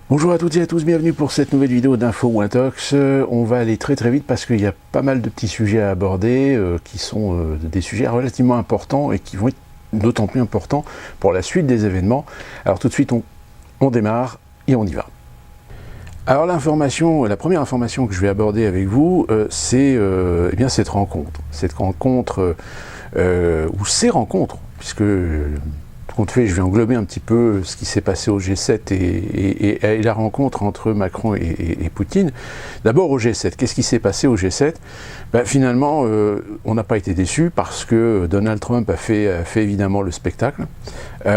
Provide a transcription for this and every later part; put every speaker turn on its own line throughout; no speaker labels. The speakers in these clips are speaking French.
Bonjour à toutes et à tous, bienvenue pour cette nouvelle vidéo d'Info Wintox. On va aller très vite parce qu'il y a pas mal de petits sujets à aborder qui sont des sujets relativement importants et qui vont être d'autant plus importants pour la suite des événements. Alors tout de suite on démarre et on y va. Alors la première information que je vais aborder avec vous, c'est bien cette rencontre. Ou ces rencontres, puisque compte fait, je vais englober un petit peu ce qui s'est passé au G7 et la rencontre entre Macron et Poutine. D'abord au G7, qu'est-ce qui s'est passé au G7 ? Finalement, on n'a pas été déçus parce que Donald Trump a fait évidemment le spectacle. Il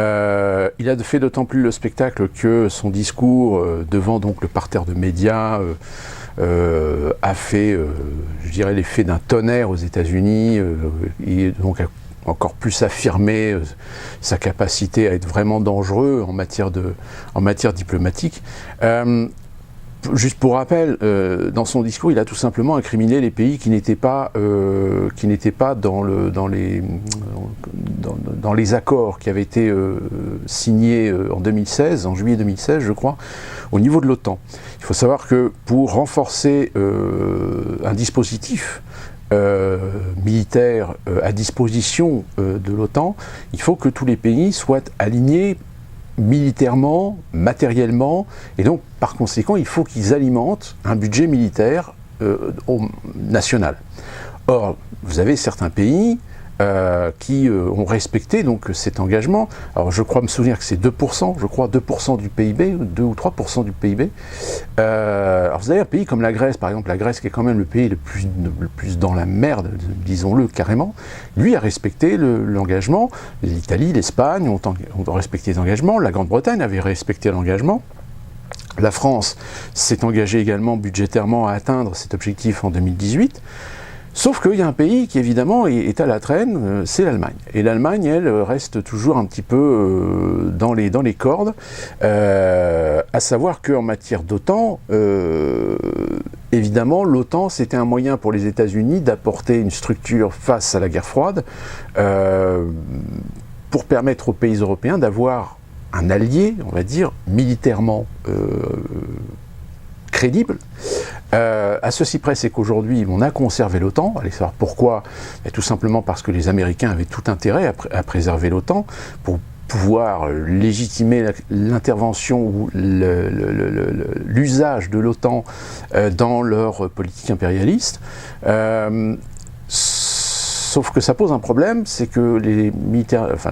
a fait d'autant plus le spectacle que son discours devant donc le parterre de médias a fait, je dirais, l'effet d'un tonnerre aux États-Unis et donc a encore plus affirmer sa capacité à être vraiment dangereux en matière diplomatique. Juste pour rappel, dans son discours, il a tout simplement incriminé les pays qui n'étaient pas dans les accords qui avaient été signés en 2016, en juillet 2016, je crois, au niveau de l'OTAN. Il faut savoir que pour renforcer un dispositif militaire à disposition de l'OTAN, il faut que tous les pays soient alignés militairement, matériellement, et donc par conséquent il faut qu'ils alimentent un budget militaire national. Or, vous avez certains pays qui ont respecté donc cet engagement. Alors je crois me souvenir que c'est 2%, je crois 2% du PIB, 2 ou 3% du PIB. Alors vous avez un pays comme la Grèce, par exemple, la Grèce qui est quand même le pays le plus dans la merde, disons-le carrément, lui a respecté l'engagement. L'Italie, l'Espagne ont respecté les engagements, la Grande-Bretagne avait respecté l'engagement. La France s'est engagée également budgétairement à atteindre cet objectif en 2018. Sauf qu'il y a un pays qui évidemment est à la traîne, c'est l'Allemagne. Et l'Allemagne, elle, reste toujours un petit peu dans les cordes, à savoir qu'en matière d'OTAN, évidemment, l'OTAN, c'était un moyen pour les États-Unis d'apporter une structure face à la guerre froide, pour permettre aux pays européens d'avoir un allié, on va dire, militairement crédible. À ceci près, c'est qu'aujourd'hui, on a conservé l'OTAN. Allez savoir pourquoi. Tout simplement parce que les Américains avaient tout intérêt à préserver l'OTAN pour pouvoir légitimer l'intervention ou l'usage de l'OTAN dans leur politique impérialiste. Sauf que ça pose un problème, c'est que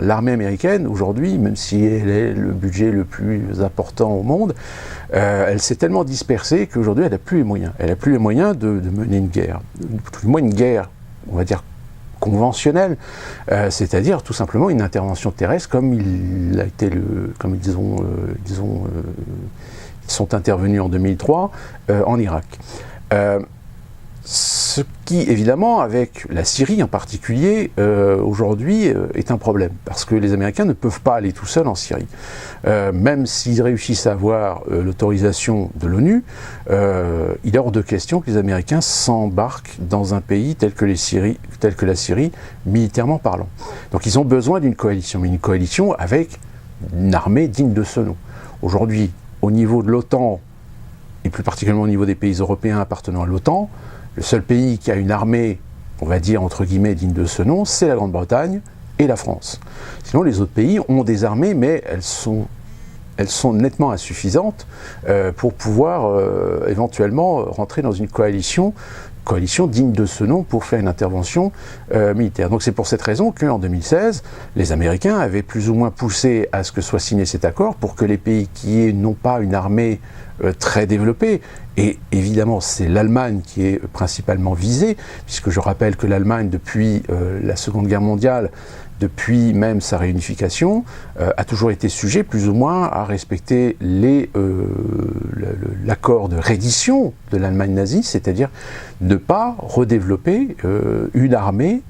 l'armée américaine, aujourd'hui, même si elle est le budget le plus important au monde, elle s'est tellement dispersée qu'aujourd'hui, elle n'a plus les moyens. Elle n'a plus les moyens de mener une guerre. Tout du moins une guerre, on va dire, conventionnelle, c'est-à-dire tout simplement une intervention terrestre comme ils sont intervenus en 2003 en Irak. Ce qui, évidemment, avec la Syrie en particulier, aujourd'hui, est un problème, parce que les Américains ne peuvent pas aller tout seuls en Syrie. Même s'ils réussissent à avoir l'autorisation de l'ONU, il est hors de question que les Américains s'embarquent dans un pays tel que la Syrie, militairement parlant. Donc ils ont besoin d'une coalition, mais une coalition avec une armée digne de ce nom. Aujourd'hui, au niveau de l'OTAN, et plus particulièrement au niveau des pays européens appartenant à l'OTAN, le seul pays qui a une armée, on va dire entre guillemets, digne de ce nom, c'est la Grande-Bretagne et la France. Sinon, les autres pays ont des armées, mais elles sont nettement insuffisantes pour pouvoir éventuellement rentrer dans une coalition digne de ce nom pour faire une intervention militaire. Donc c'est pour cette raison qu'en 2016, les Américains avaient plus ou moins poussé à ce que soit signé cet accord pour que les pays qui n'ont pas une armée très développée, et évidemment c'est l'Allemagne qui est principalement visée, puisque je rappelle que l'Allemagne depuis la Seconde Guerre mondiale, depuis même sa réunification, a toujours été sujet plus ou moins à respecter l'accord de reddition de l'Allemagne nazie, c'est-à-dire ne pas redévelopper une armée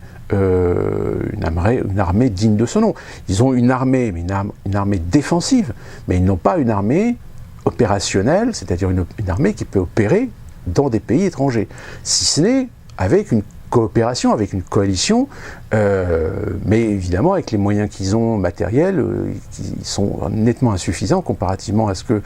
digne de ce nom. Ils ont une armée, mais une armée défensive, mais ils n'ont pas une armée opérationnelle, c'est-à-dire une armée qui peut opérer dans des pays étrangers, si ce n'est avec une coopération, avec une coalition, mais évidemment avec les moyens qu'ils ont matériels, qui sont nettement insuffisants comparativement à ce que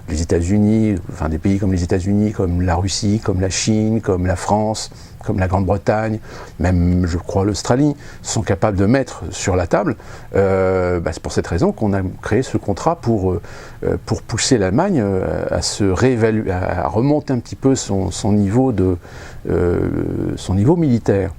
les États-Unis, enfin des pays comme les États-Unis, comme la Russie, comme la Chine, comme la France, comme la Grande-Bretagne, même je crois l'Australie, sont capables de mettre sur la table. C'est pour cette raison qu'on a créé ce contrat pour pousser l'Allemagne à se réévaluer, à remonter un petit peu son niveau militaire.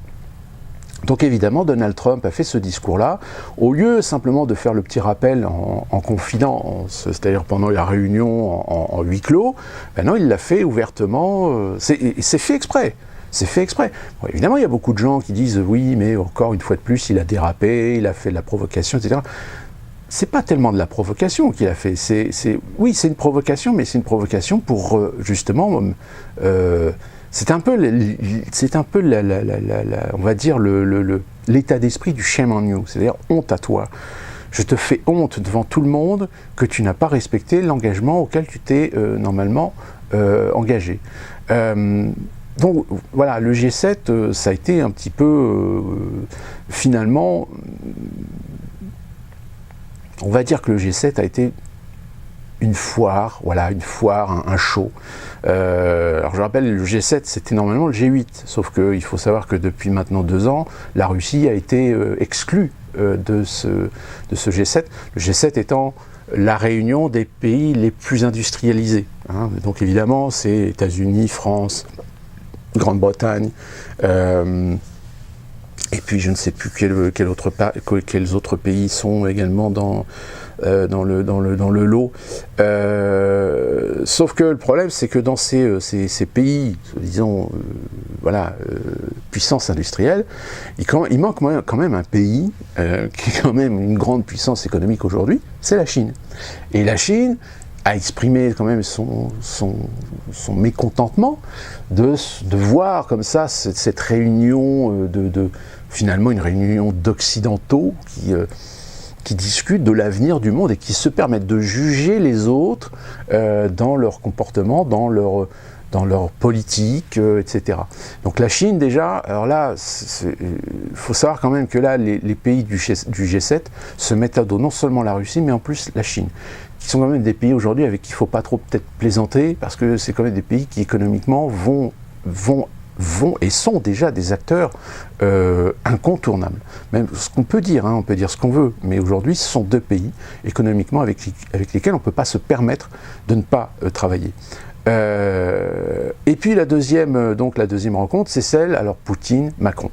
Donc évidemment, Donald Trump a fait ce discours-là, au lieu simplement de faire le petit rappel en confidence, c'est-à-dire pendant la réunion en huis clos, ben non, il l'a fait ouvertement, c'est fait exprès. C'est fait exprès. Bon, évidemment, il y a beaucoup de gens qui disent oui, mais encore une fois de plus, il a dérapé, il a fait de la provocation, etc. C'est pas tellement de la provocation qu'il a fait. Oui, c'est une provocation, mais c'est une provocation pour justement. C'est un peu, on va dire, l'état d'esprit du shame on you, c'est-à-dire honte à toi. Je te fais honte devant tout le monde que tu n'as pas respecté l'engagement auquel tu t'es normalement engagé. Donc voilà, le G7, ça a été un petit peu, finalement, on va dire que le G7 a été une foire, voilà, un show. Alors je rappelle, le G7, c'était normalement le G8, sauf qu'il faut savoir que depuis maintenant 2 ans, la Russie a été exclue de ce G7, le G7 étant la réunion des pays les plus industrialisés. Hein. Donc évidemment, c'est États-Unis, France, Grande-Bretagne, et puis je ne sais plus quels autres pays sont également dans le lot. Sauf que le problème, c'est que dans ces pays, disons, puissance industrielle, il manque quand même un pays qui est quand même une grande puissance économique aujourd'hui, c'est la Chine. Et la Chine a exprimé quand même son mécontentement de voir comme ça cette réunion finalement une réunion d'occidentaux qui discutent de l'avenir du monde et qui se permettent de juger les autres dans leur comportement, dans leur politique, etc. Donc la Chine déjà, alors là, il faut savoir quand même que là, les pays du G7 se mettent à dos non seulement la Russie, mais en plus la Chine, qui sont quand même des pays aujourd'hui avec qui il ne faut pas trop peut-être plaisanter, parce que c'est quand même des pays qui économiquement vont et sont déjà des acteurs incontournables. Même ce qu'on peut dire, hein, on peut dire ce qu'on veut, mais aujourd'hui ce sont 2 pays économiquement avec lesquels on ne peut pas se permettre de ne pas travailler. Et puis la deuxième rencontre, c'est celle, alors Poutine-Macron.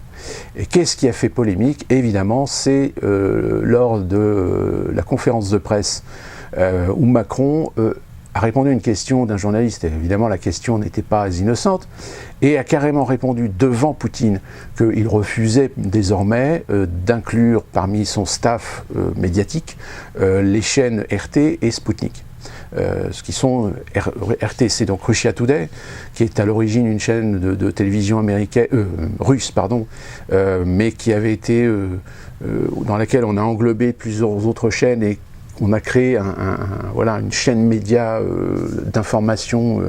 Et qu'est-ce qui a fait polémique? Évidemment, c'est lors de la conférence de presse où Macron a répondu à une question d'un journaliste, et évidemment la question n'était pas innocente, et a carrément répondu devant Poutine qu'il refusait désormais d'inclure parmi son staff médiatique les chaînes RT et Sputnik. Ce qui sont RT, c'est donc Russia Today, qui est à l'origine une chaîne de télévision russe, mais qui avait été dans laquelle on a englobé plusieurs autres chaînes et on a créé une chaîne média d'information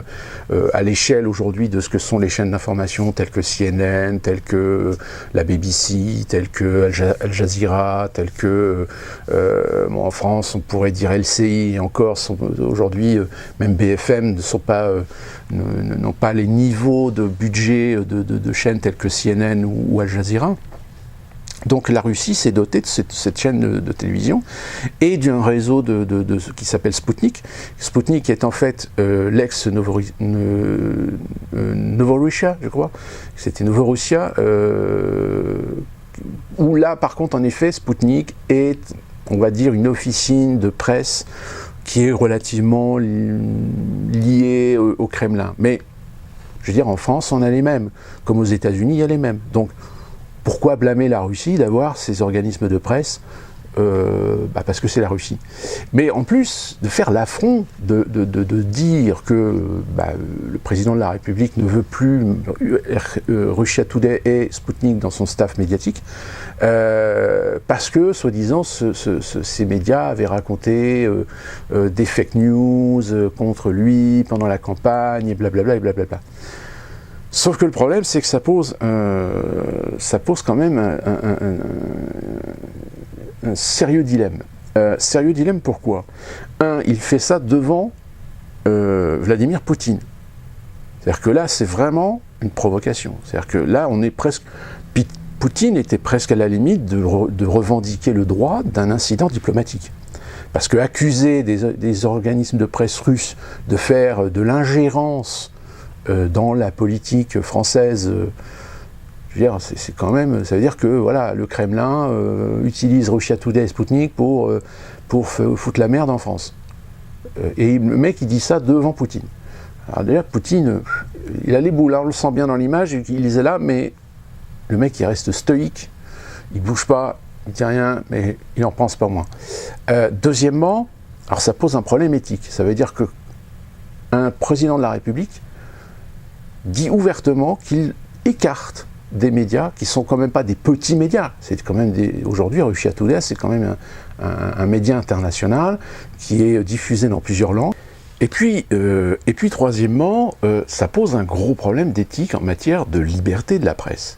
à l'échelle aujourd'hui de ce que sont les chaînes d'information telles que CNN, telles que la BBC, telles que Al Jazeera, telles que en France on pourrait dire LCI et encore aujourd'hui même BFM n'ont pas les niveaux de budget de chaînes telles que CNN ou Al Jazeera. Donc la Russie s'est dotée de cette chaîne de télévision et d'un réseau qui s'appelle Sputnik. Sputnik est en fait l'ex-Novorussia, je crois. C'était Novorussia, où là, par contre, en effet, Sputnik est, on va dire, une officine de presse qui est relativement liée au Kremlin. Mais, je veux dire, en France, on a les mêmes. Comme aux États-Unis, il y a les mêmes. Donc, pourquoi blâmer la Russie d'avoir ces organismes de presse parce que c'est la Russie. Mais en plus de faire l'affront de dire que le président de la République ne veut plus Russia Today et Sputnik dans son staff médiatique, parce que, soi-disant, ces médias avaient raconté des fake news contre lui pendant la campagne, et blablabla, et blablabla. Sauf que le problème, c'est que ça pose quand même un sérieux dilemme. Sérieux dilemme pourquoi? Il fait ça devant Vladimir Poutine. C'est-à-dire que là, c'est vraiment une provocation. C'est-à-dire que là, on est presque... Poutine était presque à la limite de revendiquer le droit d'un incident diplomatique. Parce que accuser des organismes de presse russes de faire de l'ingérence dans la politique française, je veux dire, c'est quand même, ça veut dire que voilà, le Kremlin utilise Russia Today et Sputnik pour foutre la merde en France. Et le mec, il dit ça devant Poutine. Alors déjà, Poutine, il a les boules, hein, on le sent bien dans l'image, il est là, mais le mec, il reste stoïque, il bouge pas, il dit rien, mais il n'en pense pas moins. Deuxièmement, alors ça pose un problème éthique. Ça veut dire qu'un président de la République dit ouvertement qu'il écarte des médias qui sont quand même pas des petits médias. C'est quand même aujourd'hui, Russia Today, c'est quand même un média international qui est diffusé dans plusieurs langues. Et puis troisièmement, ça pose un gros problème d'éthique en matière de liberté de la presse.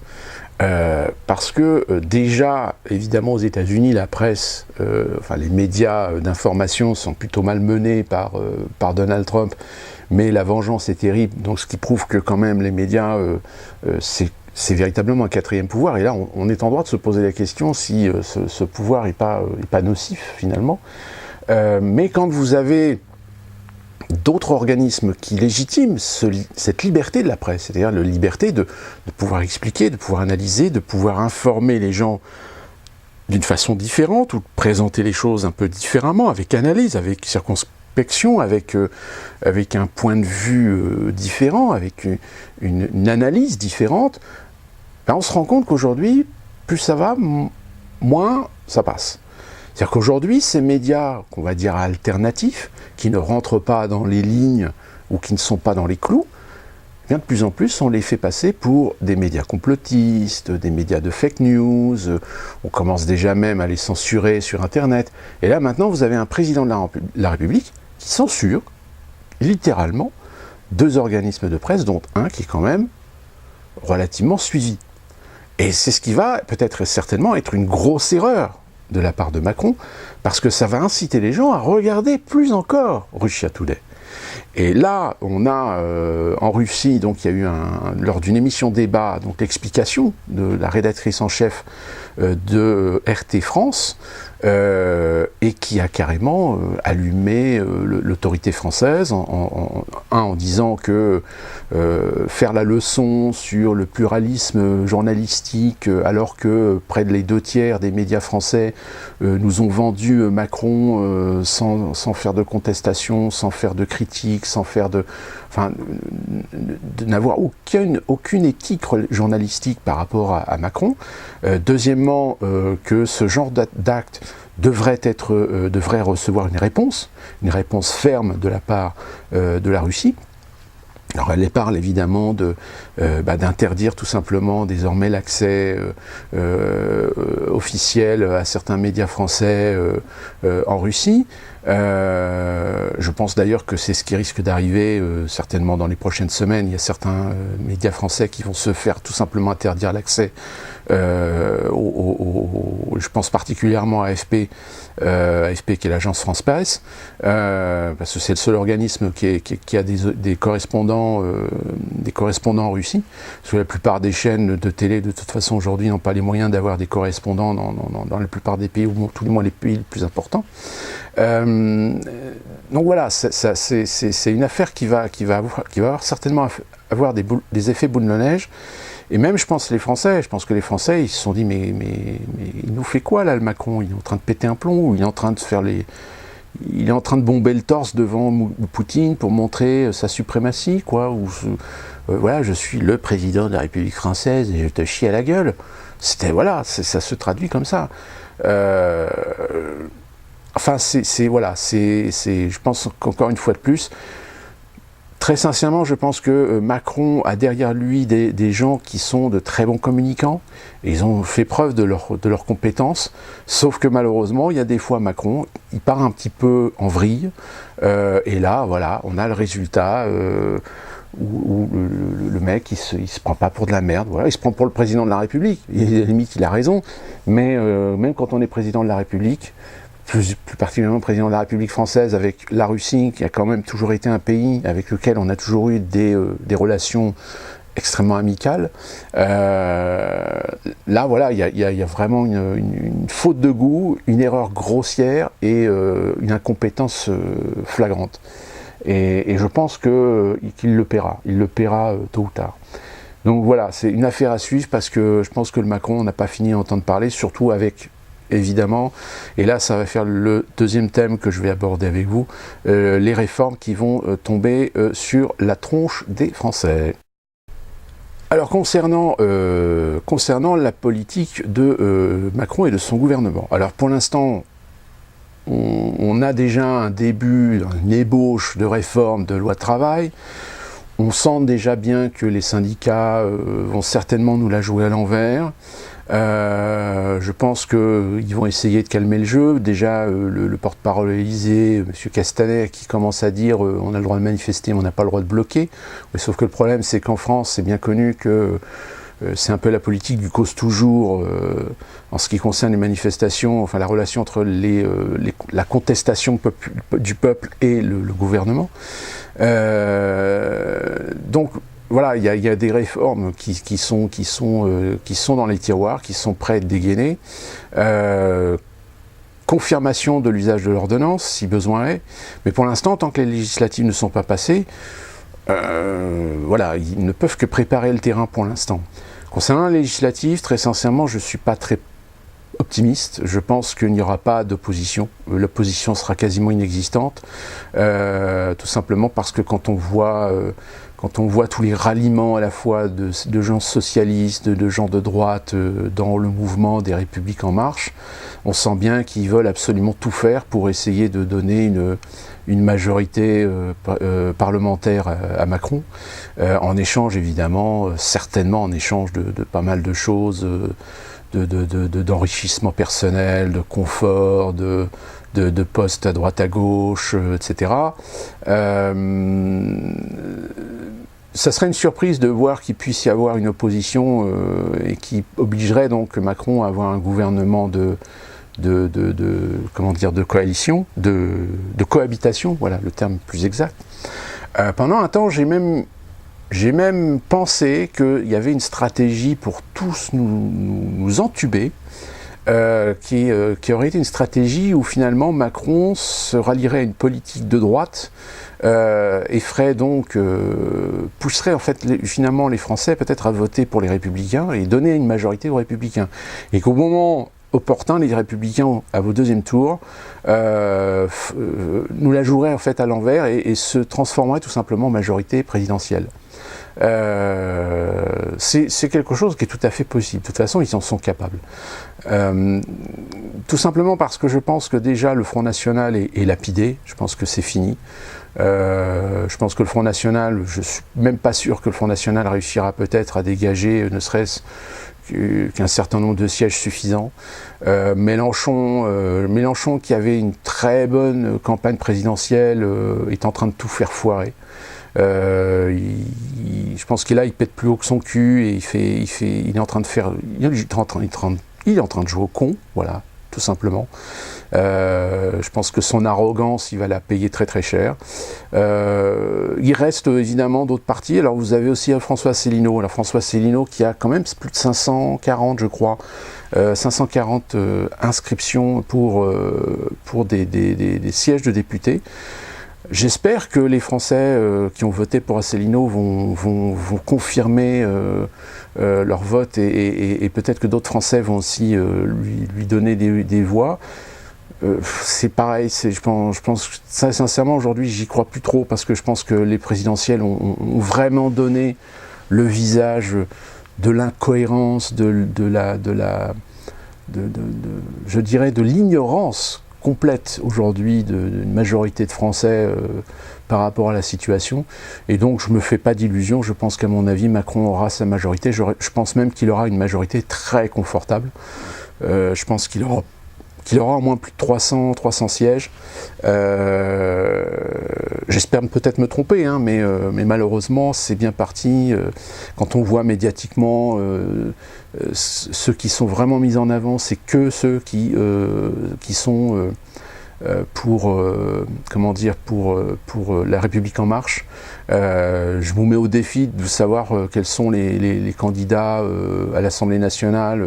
Parce que déjà, évidemment, aux États-Unis, la presse, enfin les médias d'information sont plutôt malmenés par Donald Trump, mais la vengeance est terrible, donc ce qui prouve que quand même les médias, c'est véritablement un quatrième pouvoir, et là on est en droit de se poser la question si ce pouvoir n'est pas nocif finalement. Mais quand vous avez d'autres organismes qui légitiment cette liberté de la presse, c'est-à-dire la liberté de pouvoir expliquer, de pouvoir analyser, de pouvoir informer les gens d'une façon différente, ou de présenter les choses un peu différemment, avec analyse, avec circonspection, avec un point de vue différent, avec une analyse différente, ben on se rend compte qu'aujourd'hui, plus ça va, moins ça passe. C'est-à-dire qu'aujourd'hui, ces médias, qu'on va dire alternatifs, qui ne rentrent pas dans les lignes ou qui ne sont pas dans les clous, bien de plus en plus, on les fait passer pour des médias complotistes, des médias de fake news, on commence déjà même à les censurer sur Internet. Et là, maintenant, vous avez un président de la République qui censure, littéralement, 2 organismes de presse, dont un qui est quand même relativement suivi. Et c'est ce qui va peut-être certainement être une grosse erreur de la part de Macron, parce que ça va inciter les gens à regarder plus encore Russia Today. Et là, on a en Russie, donc il y a eu lors d'une émission débat, donc l'explication de la rédactrice en chef de RT France, et qui a carrément allumé l'autorité française en disant que faire la leçon sur le pluralisme journalistique alors que près de les 2/3 des médias français nous ont vendu Macron sans faire de contestation, sans faire de critique, sans faire de n'avoir aucune éthique journalistique par rapport à Macron. Deuxièmement, que ce genre d'acte devrait recevoir une réponse ferme de la part de la Russie. Alors elle parle évidemment d'interdire tout simplement désormais l'accès officiel à certains médias français en Russie. Je pense d'ailleurs que c'est ce qui risque d'arriver certainement dans les prochaines semaines. Il y a certains médias français qui vont se faire tout simplement interdire l'accès. Je pense particulièrement à AFP, AFP qui est l'agence France Presse, parce que c'est le seul organisme qui a des correspondants en Russie, parce que la plupart des chaînes de télé de toute façon aujourd'hui n'ont pas les moyens d'avoir des correspondants dans la plupart des pays, ou tout du moins les pays les plus importants. Donc voilà, c'est une affaire qui va avoir certainement avoir des effets boule de neige. Et même, je pense que les Français, ils se sont dit, mais il nous fait quoi là, le Macron? Il est en train de péter un plomb, ou il est en train de bomber le torse devant Poutine pour montrer sa suprématie, quoi. Voilà, je suis le président de la République française et je te chie à la gueule. Voilà, ça se traduit comme ça. Enfin, je pense qu'encore une fois de plus, très sincèrement, je pense que Macron a derrière lui des gens qui sont de très bons communicants, et ils ont fait preuve de leurs compétences, sauf que malheureusement, il y a des fois Macron, il part un petit peu en vrille, et là, voilà, on a le résultat où le mec, il se prend pas pour de la merde, voilà, il se prend pour le président de la République, et à la limite, il a raison, mais même quand on est président de la République, plus particulièrement président de la République française, avec la Russie, qui a quand même toujours été un pays avec lequel on a toujours eu des relations extrêmement amicales, là, voilà, il y a vraiment une faute de goût, une erreur grossière et une incompétence flagrante. Et je pense qu'il le paiera. Il le paiera tôt ou tard. Donc voilà, c'est une affaire à suivre parce que je pense que le Macron n'a pas fini à entendre parler, surtout avec, évidemment, et là ça va faire le deuxième thème que je vais aborder avec vous, les réformes qui vont tomber sur la tronche des Français. Alors concernant la politique de Macron et de son gouvernement, alors pour l'instant, on a déjà un début, une ébauche de réforme de loi de travail. On sent déjà bien que les syndicats vont certainement nous la jouer à l'envers. Je pense qu'ils vont essayer de calmer le jeu. Déjà, le porte-parole Élysée, M. Castaner, qui commence à dire on a le droit de manifester, mais on n'a pas le droit de bloquer. Mais sauf que le problème, c'est qu'en France, c'est bien connu que c'est un peu la politique du cause toujours en ce qui concerne les manifestations, enfin la relation entre la contestation du peuple et le gouvernement. Donc voilà, il y a des réformes qui sont dans les tiroirs, qui sont prêtes à dégainer. Confirmation de l'usage de l'ordonnance, si besoin est. Mais pour l'instant, tant que les législatives ne sont pas passées, voilà, ils ne peuvent que préparer le terrain pour l'instant. Concernant les législatives, très sincèrement, je ne suis pas très optimiste. Je pense qu'il n'y aura pas d'opposition. L'opposition sera quasiment inexistante, tout simplement parce que quand on voit tous les ralliements à la fois de gens socialistes, de gens de droite dans le mouvement des Républiques en marche, on sent bien qu'ils veulent absolument tout faire pour essayer de donner une majorité parlementaire à Macron, en échange évidemment, certainement en échange de pas mal de choses, d'enrichissement personnel, de confort, de postes à droite à gauche, etc. Ça serait une surprise de voir qu'il puisse y avoir une opposition et qui obligerait donc Macron à avoir un gouvernement de coalition, de cohabitation, voilà le terme plus exact. Pendant un temps, j'ai même pensé qu'il y avait une stratégie pour tous nous entuber, qui aurait été une stratégie où finalement Macron se rallierait à une politique de droite et ferait donc pousserait en fait finalement les Français peut-être à voter pour les Républicains et donner une majorité aux Républicains. Et qu'au moment opportun, les Républicains, à vos deuxième tours, nous la joueraient en fait à l'envers et se transformeraient tout simplement en majorité présidentielle. C'est quelque chose qui est tout à fait possible. De toute façon, ils en sont capables. Tout simplement parce que je pense que déjà le Front National est lapidé. Je pense que c'est fini. Je pense que le Front National, je ne suis même pas sûr que le Front National réussira peut-être à dégager ne serait-ce qu'un certain nombre de sièges suffisants. Mélenchon, qui avait une très bonne campagne présidentielle, est en train de tout faire foirer. Je pense qu'il il pète plus haut que son cul et il est en train de faire, il est en train de jouer au con, voilà, tout simplement. Je pense que son arrogance, il va la payer très très cher. Il reste évidemment d'autres partis. Alors vous avez aussi François Asselineau. Alors François Asselineau qui a quand même plus de 540, je crois, 540 inscriptions pour des sièges de députés. J'espère que les Français qui ont voté pour Asselineau vont confirmer leur vote et peut-être que d'autres Français vont aussi lui donner des voix. C'est pareil, je pense ça, sincèrement aujourd'hui j'y crois plus trop parce que je pense que les présidentielles ont vraiment donné le visage de l'incohérence, je dirais de l'ignorance complète aujourd'hui d'une majorité de Français par rapport à la situation. Et donc je ne me fais pas d'illusions, je pense qu'à mon avis Macron aura sa majorité, je pense même qu'il aura une majorité très confortable. Je pense qu'il aura qu'il aura au moins plus de 300 sièges. J'espère peut-être me tromper, hein, mais malheureusement c'est bien parti. Quand on voit médiatiquement ceux qui sont vraiment mis en avant, c'est que ceux qui sont pour la République en marche. Je vous mets au défi de savoir quels sont les candidats à l'Assemblée nationale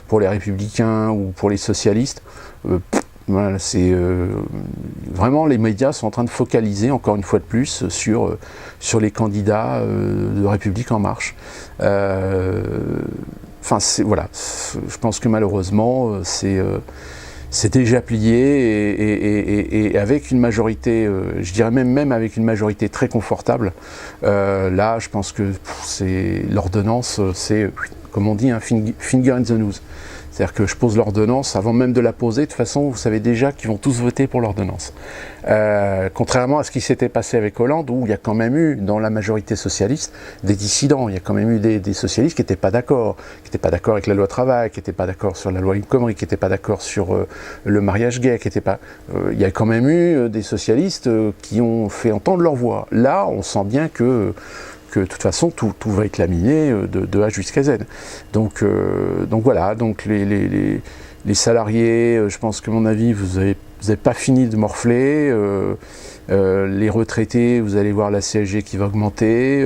pour les Républicains ou pour les socialistes. Voilà, c'est vraiment, les médias sont en train de focaliser encore une fois de plus sur les candidats de République en marche. Enfin, voilà, je pense que malheureusement c'est déjà plié et avec une majorité, je dirais même avec une majorité très confortable. Là, je pense que c'est l'ordonnance, c'est, comme on dit, un finger in the nose. C'est-à-dire que je pose l'ordonnance, avant même de la poser, de toute façon, vous savez déjà qu'ils vont tous voter pour l'ordonnance. Contrairement à ce qui s'était passé avec Hollande, où il y a quand même eu, dans la majorité socialiste, des dissidents. Il y a quand même eu des socialistes qui n'étaient pas d'accord avec la loi travail, qui n'étaient pas d'accord sur la loi El Khomri, qui n'étaient pas d'accord sur le mariage gay, qui n'étaient pas... il y a quand même eu des socialistes qui ont fait entendre leur voix. Là, on sent bien que de toute façon tout va être laminé de A jusqu'à Z. Donc voilà, donc les salariés, je pense que à mon avis, vous n'avez pas fini de morfler. Les retraités, vous allez voir la CSG qui va augmenter,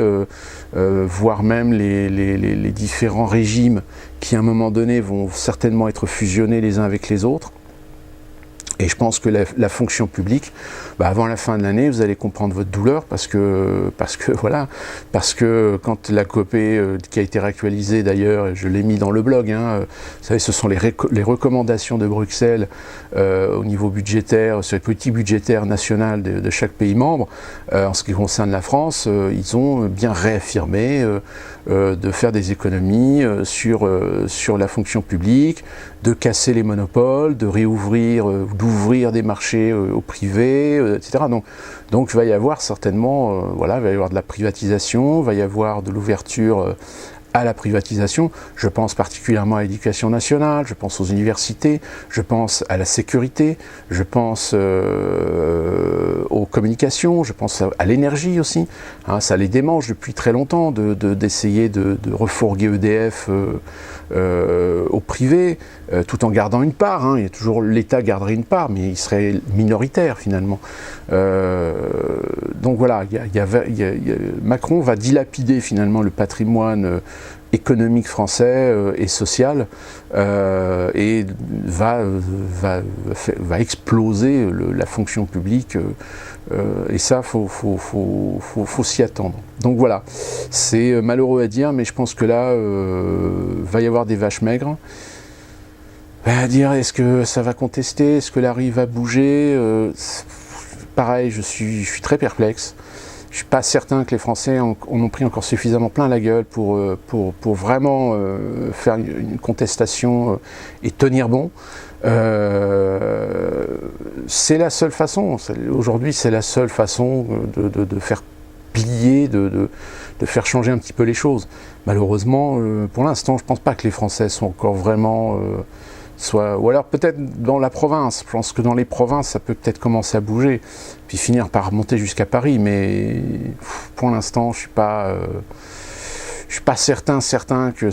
voire même les différents régimes qui à un moment donné vont certainement être fusionnés les uns avec les autres. Et je pense que la fonction publique, avant la fin de l'année, vous allez comprendre votre douleur parce que quand la copée qui a été réactualisée d'ailleurs, je l'ai mis dans le blog, hein, vous savez, ce sont les recommandations de Bruxelles au niveau budgétaire, sur les politiques budgétaires nationales de chaque pays membre. En ce qui concerne la France, ils ont bien réaffirmé de faire des économies sur la fonction publique, de casser les monopoles, de réouvrir, d'ouvrir des marchés au privé, etc. Donc il va y avoir certainement, il va y avoir de la privatisation, il va y avoir de l'ouverture à la privatisation. Je pense particulièrement à l'éducation nationale, je pense aux universités, je pense à la sécurité, je pense aux communications, je pense à l'énergie aussi. Hein, ça les démange depuis très longtemps d'essayer de refourguer EDF au privé, tout en gardant une part. Hein. Il y a toujours, l'État garderait une part, mais il serait minoritaire finalement. Donc voilà, Macron va dilapider finalement le patrimoine économique français et social et va exploser la fonction publique et ça, faut s'y attendre. Donc voilà, c'est malheureux à dire, mais je pense que là, va y avoir des vaches maigres. À dire, est-ce que ça va contester, est-ce que la rue va bouger pareil, je suis très perplexe. Je ne suis pas certain que les Français en ont pris encore suffisamment plein la gueule pour vraiment faire une contestation et tenir bon. C'est la seule façon, aujourd'hui c'est la seule façon de faire plier, de faire changer un petit peu les choses. Malheureusement, pour l'instant, je ne pense pas que les Français sont encore vraiment... ou alors peut-être dans la province, je pense que dans les provinces ça peut peut-être commencer à bouger, puis finir par monter jusqu'à Paris, mais pour l'instant je suis pas certain que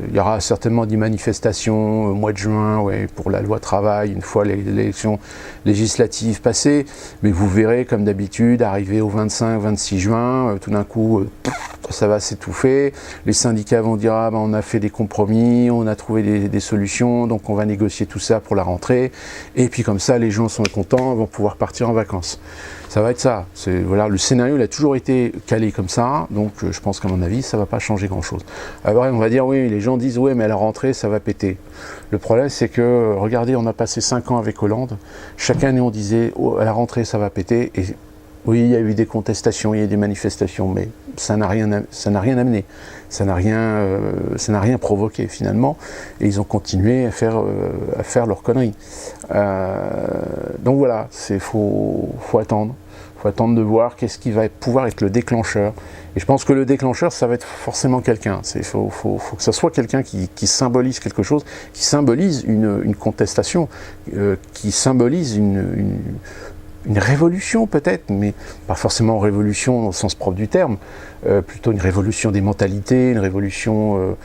il y aura certainement des manifestations au mois de juin pour la loi travail, une fois l'élection législative passée, mais vous verrez comme d'habitude, arrivé au 25-26 juin, tout d'un coup, ça va s'étouffer, les syndicats vont dire on a fait des compromis, on a trouvé des solutions, donc on va négocier tout ça pour la rentrée, et puis comme ça les gens sont contents, vont pouvoir partir en vacances. Ça va être ça. Voilà, le scénario il a toujours été calé comme ça, donc je pense qu'à mon avis, ça ne va pas changer grand-chose. Après, on va dire, oui, les gens disent, oui, mais à la rentrée, ça va péter. Le problème, c'est que, regardez, on a passé 5 ans avec Hollande, chaque année, on disait, oh, à la rentrée, ça va péter, et oui, il y a eu des contestations, il y a eu des manifestations, mais ça n'a rien amené, ça n'a rien provoqué, finalement, et ils ont continué à faire leurs conneries. Donc voilà, faut attendre. faut attendre de voir qu'est-ce qui va pouvoir être le déclencheur. Et je pense que le déclencheur, ça va être forcément quelqu'un. Il faut que ça soit quelqu'un qui symbolise quelque chose, qui symbolise une contestation, qui symbolise une révolution peut-être, mais pas forcément révolution au sens propre du terme, plutôt une révolution des mentalités, une révolution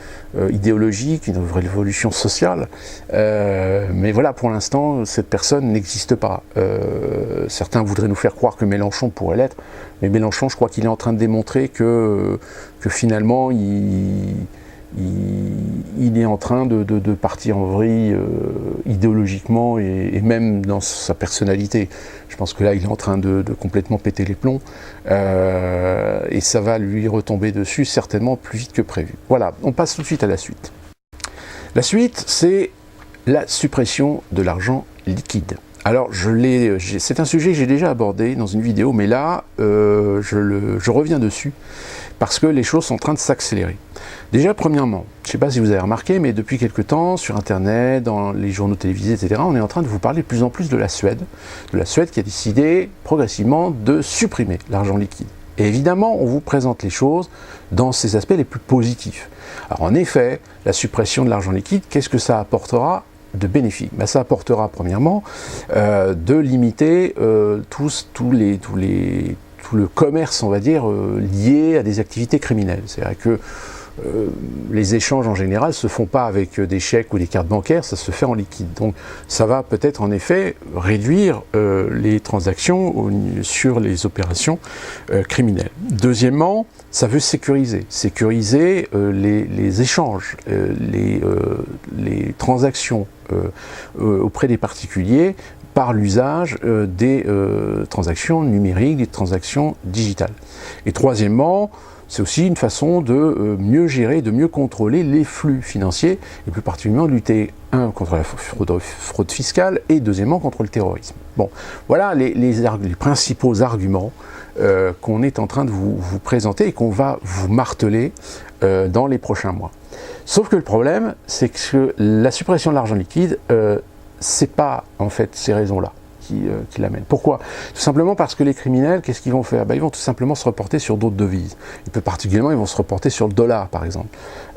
idéologique, une révolution sociale. Mais voilà, pour l'instant, cette personne n'existe pas. Certains voudraient nous faire croire que Mélenchon pourrait l'être, mais Mélenchon, je crois qu'il est en train de démontrer que finalement, il est en train de partir en vrille idéologiquement et même dans sa personnalité. Je pense que là, il est en train de complètement péter les plombs et ça va lui retomber dessus certainement plus vite que prévu. Voilà, on passe tout de suite à la suite. La suite, c'est la suppression de l'argent liquide. Alors, c'est un sujet que j'ai déjà abordé dans une vidéo, mais là, je reviens dessus parce que les choses sont en train de s'accélérer. Déjà, premièrement, je ne sais pas si vous avez remarqué, mais depuis quelque temps, sur Internet, dans les journaux télévisés, etc., on est en train de vous parler de plus en plus de la Suède qui a décidé progressivement de supprimer l'argent liquide. Et évidemment, on vous présente les choses dans ses aspects les plus positifs. Alors en effet, la suppression de l'argent liquide, qu'est-ce que ça apportera de bénéfique? Ça apportera premièrement de limiter tout le commerce, on va dire, lié à des activités criminelles. C'est-à-dire que les échanges en général ne se font pas avec des chèques ou des cartes bancaires, ça se fait en liquide. Donc ça va peut-être en effet réduire les transactions sur les opérations criminelles. Deuxièmement, ça veut sécuriser les échanges, les transactions auprès des particuliers par l'usage des transactions numériques, des transactions digitales. Et troisièmement, c'est aussi une façon de mieux gérer, de mieux contrôler les flux financiers, et plus particulièrement de lutter, contre la fraude fiscale, et deuxièmement, contre le terrorisme. Bon, voilà les principaux arguments qu'on est en train de vous présenter et qu'on va vous marteler dans les prochains mois. Sauf que le problème, c'est que la suppression de l'argent liquide, c'est pas en fait ces raisons-là qui l'amènent. Pourquoi? Tout simplement parce que les criminels, qu'est-ce qu'ils vont faire? Ils vont tout simplement se reporter sur d'autres devises. Et plus particulièrement, ils vont se reporter sur le dollar, par exemple,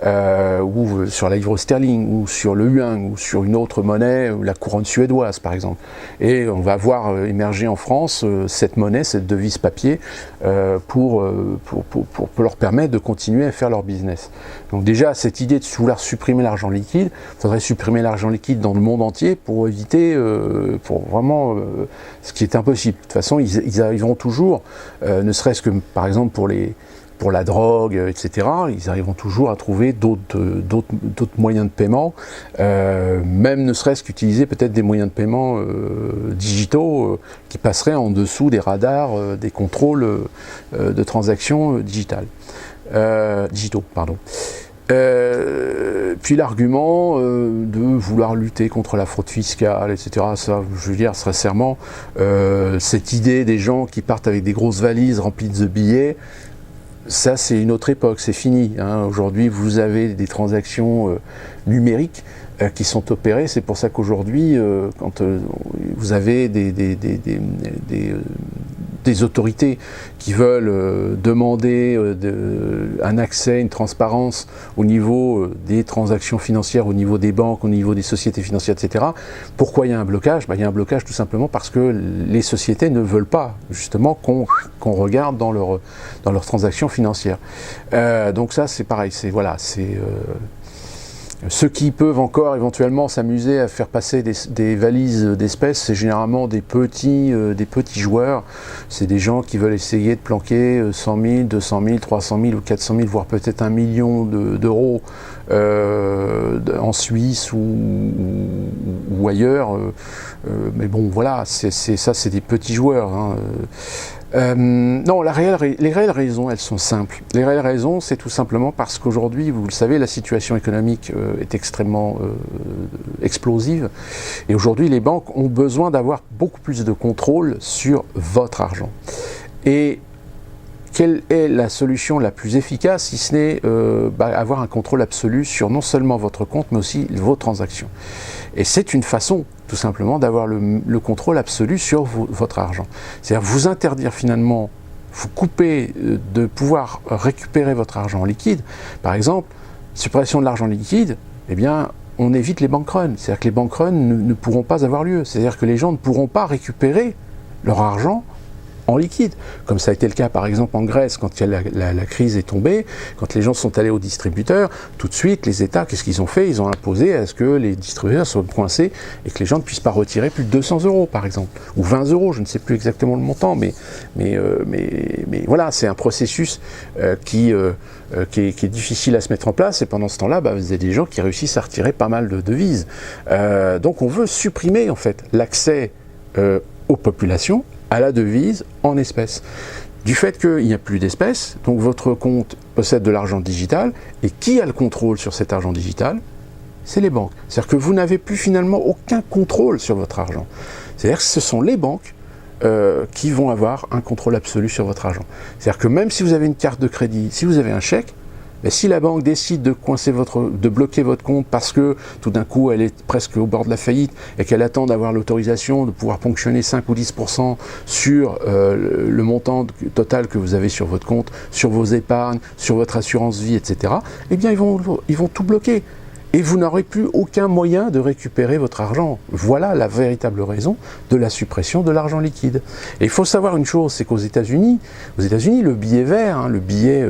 ou sur la livre sterling, ou sur le yuan, ou sur une autre monnaie, ou la couronne suédoise, par exemple. Et on va voir émerger en France cette monnaie, cette devise papier, pour leur permettre de continuer à faire leur business. Donc déjà, cette idée de vouloir supprimer l'argent liquide, il faudrait supprimer l'argent liquide dans le monde entier pour éviter, pour vraiment ce qui est impossible. De toute façon, ils arriveront toujours, ne serait-ce que par exemple pour la drogue, etc., ils arriveront toujours à trouver d'autres moyens de paiement, même ne serait-ce qu'utiliser peut-être des moyens de paiement digitaux qui passeraient en dessous des radars, des contrôles de transactions digitaux. Puis l'argument de vouloir lutter contre la fraude fiscale, etc., ça, je veux dire, sincèrement, cette idée des gens qui partent avec des grosses valises remplies de billets, ça c'est une autre époque, c'est fini. Aujourd'hui, vous avez des transactions numériques qui sont opérées. C'est pour ça qu'aujourd'hui, quand vous avez des autorités qui veulent demander un accès, une transparence au niveau des transactions financières, au niveau des banques, au niveau des sociétés financières, etc. Pourquoi il y a un blocage? Il y a un blocage tout simplement parce que les sociétés ne veulent pas justement qu'on regarde dans leurs transactions financières. Donc ça c'est pareil, ceux qui peuvent encore éventuellement s'amuser à faire passer des valises d'espèces, c'est généralement des petits joueurs. C'est des gens qui veulent essayer de planquer 100 000, 200 000, 300 000 ou 400 000, voire peut-être 1 million d'euros en Suisse ou ailleurs. Mais bon, voilà, c'est des petits joueurs. Non, les réelles raisons, elles sont simples. Les réelles raisons, c'est tout simplement parce qu'aujourd'hui, vous le savez, la situation économique est extrêmement explosive. Et aujourd'hui, les banques ont besoin d'avoir beaucoup plus de contrôle sur votre argent. Et quelle est la solution la plus efficace, si ce n'est avoir un contrôle absolu sur non seulement votre compte, mais aussi vos transactions. Et c'est une façon, tout simplement, d'avoir le contrôle absolu sur votre argent. C'est-à-dire vous interdire finalement, vous couper de pouvoir récupérer votre argent en liquide. Par exemple, suppression de l'argent liquide, eh bien, on évite les bank runs. C'est-à-dire que les bank runs ne pourront pas avoir lieu. C'est-à-dire que les gens ne pourront pas récupérer leur argent en liquide, comme ça a été le cas par exemple en Grèce quand la crise est tombée, quand les gens sont allés aux distributeurs, tout de suite les États, qu'est-ce qu'ils ont fait? Ils ont imposé à ce que les distributeurs soient coincés et que les gens ne puissent pas retirer plus de 200 € par exemple, ou 20 €, je ne sais plus exactement le montant, mais voilà, c'est un processus qui est difficile à se mettre en place, et pendant ce temps-là, vous avez des gens qui réussissent à retirer pas mal de devises. Donc on veut supprimer en fait l'accès aux populations à la devise en espèces. Du fait qu'il n'y a plus d'espèces, donc votre compte possède de l'argent digital, et qui a le contrôle sur cet argent digital? C'est les banques. C'est-à-dire que vous n'avez plus finalement aucun contrôle sur votre argent. C'est-à-dire que ce sont les banques qui vont avoir un contrôle absolu sur votre argent. C'est-à-dire que même si vous avez une carte de crédit, si vous avez un chèque, si la banque décide de bloquer votre compte parce que tout d'un coup elle est presque au bord de la faillite et qu'elle attend d'avoir l'autorisation de pouvoir ponctionner 5 ou 10% sur le montant total que vous avez sur votre compte, sur vos épargnes, sur votre assurance vie, etc., eh bien ils vont tout bloquer. Et vous n'aurez plus aucun moyen de récupérer votre argent. Voilà la véritable raison de la suppression de l'argent liquide. Et il faut savoir une chose, c'est qu'aux États-Unis, le billet vert, le billet,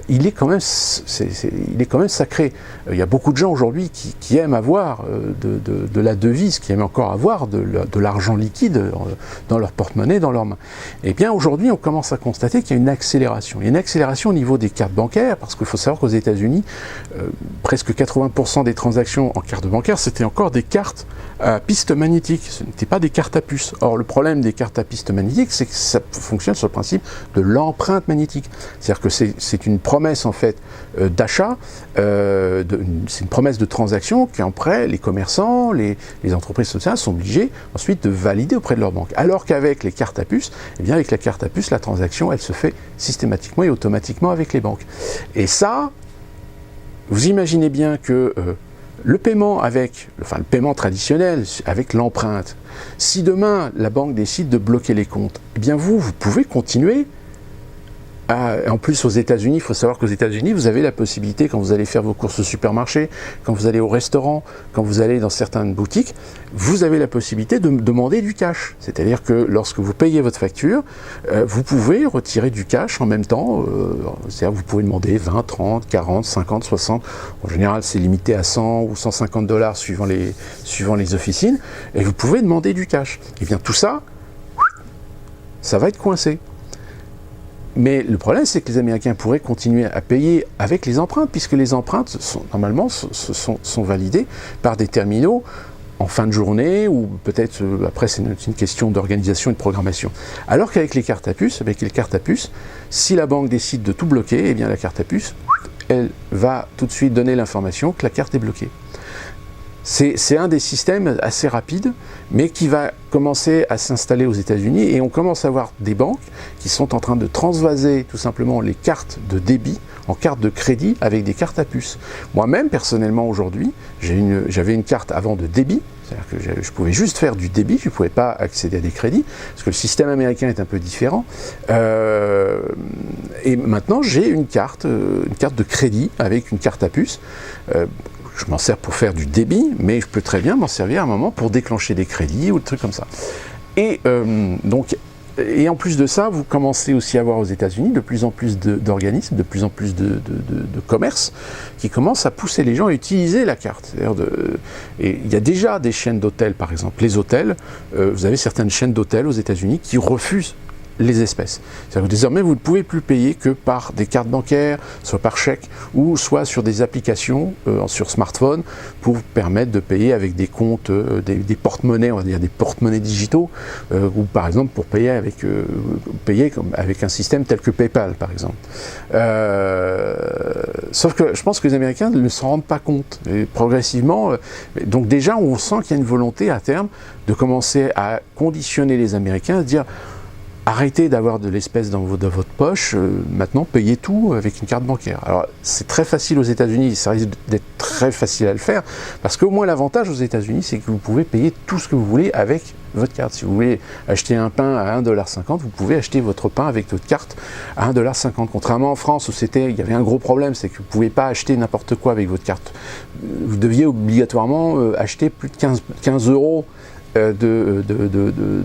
il est quand même sacré. Il y a beaucoup de gens aujourd'hui qui aiment avoir de la devise, qui aiment encore avoir de l'argent liquide dans leur porte-monnaie, dans leurs mains. Et bien aujourd'hui, on commence à constater qu'il y a une accélération. Il y a une accélération au niveau des cartes bancaires, parce qu'il faut savoir qu'aux États-Unis, presque 80% des transactions en carte bancaire, c'était encore des cartes à piste magnétique, ce n'était pas des cartes à puce. Or, le problème des cartes à piste magnétique, c'est que ça fonctionne sur le principe de l'empreinte magnétique. C'est-à-dire que c'est une promesse, en fait, d'achat, c'est une promesse de transaction qu'après, les commerçants, les entreprises sociales sont obligés ensuite de valider auprès de leur banque. Alors qu'avec les cartes à puce, eh bien, avec la carte à puce, la transaction, elle se fait systématiquement et automatiquement avec les banques. Et ça, vous imaginez bien que le paiement le paiement traditionnel avec l'empreinte, si demain la banque décide de bloquer les comptes, eh bien vous pouvez continuer. En plus, aux États-Unis, il faut savoir qu'aux États-Unis, vous avez la possibilité, quand vous allez faire vos courses au supermarché, quand vous allez au restaurant, quand vous allez dans certaines boutiques, vous avez la possibilité de demander du cash. C'est-à-dire que lorsque vous payez votre facture, vous pouvez retirer du cash en même temps. C'est-à-dire que vous pouvez demander 20, 30, 40, 50, 60. En général, c'est limité à 100 ou 150 $ suivant les officines. Et vous pouvez demander du cash. Et bien tout ça, ça va être coincé. Mais le problème, c'est que les Américains pourraient continuer à payer avec les empreintes, puisque les empreintes, normalement, sont validées par des terminaux en fin de journée, ou peut-être, après, c'est une question d'organisation et de programmation. Alors qu'avec les cartes à puce, si la banque décide de tout bloquer, eh bien la carte à puce, elle va tout de suite donner l'information que la carte est bloquée. C'est un des systèmes assez rapides, mais qui va commencer à s'installer aux États-Unis, et on commence à voir des banques qui sont en train de transvaser tout simplement les cartes de débit en cartes de crédit avec des cartes à puce. Moi-même, personnellement, aujourd'hui, j'avais une carte avant de débit, c'est-à-dire que je pouvais juste faire du débit, je ne pouvais pas accéder à des crédits, parce que le système américain est un peu différent. Et maintenant, j'ai une carte de crédit avec une carte à puce. Je m'en sers pour faire du débit, mais je peux très bien m'en servir à un moment pour déclencher des crédits ou des trucs comme ça. Et en plus de ça, vous commencez aussi à avoir aux États-Unis de plus en plus d'organismes, de plus en plus de commerces qui commencent à pousser les gens à utiliser la carte. Et il y a déjà des chaînes d'hôtels, par exemple. Les hôtels, vous avez certaines chaînes d'hôtels aux États-Unis qui refusent les espèces. C'est-à-dire que désormais, vous ne pouvez plus payer que par des cartes bancaires, soit par chèque, ou soit sur des applications sur smartphone, pour permettre de payer avec des comptes, des porte-monnaies, on va dire des porte-monnaies digitaux, ou par exemple pour payer avec un système tel que PayPal, par exemple. Sauf que je pense que les Américains ne s'en rendent pas compte. Et progressivement, donc déjà, on sent qu'il y a une volonté à terme de commencer à conditionner les Américains, à se dire: arrêtez d'avoir de l'espèce dans votre poche, maintenant payez tout avec une carte bancaire. Alors c'est très facile aux États-Unis, ça risque d'être très facile à le faire, parce qu'au moins l'avantage aux États-Unis, c'est que vous pouvez payer tout ce que vous voulez avec votre carte. Si vous voulez acheter un pain à 1,50 $, vous pouvez acheter votre pain avec votre carte à 1,50 $. Contrairement en France où il y avait un gros problème, c'est que vous ne pouviez pas acheter n'importe quoi avec votre carte. Vous deviez obligatoirement acheter plus de 15 € de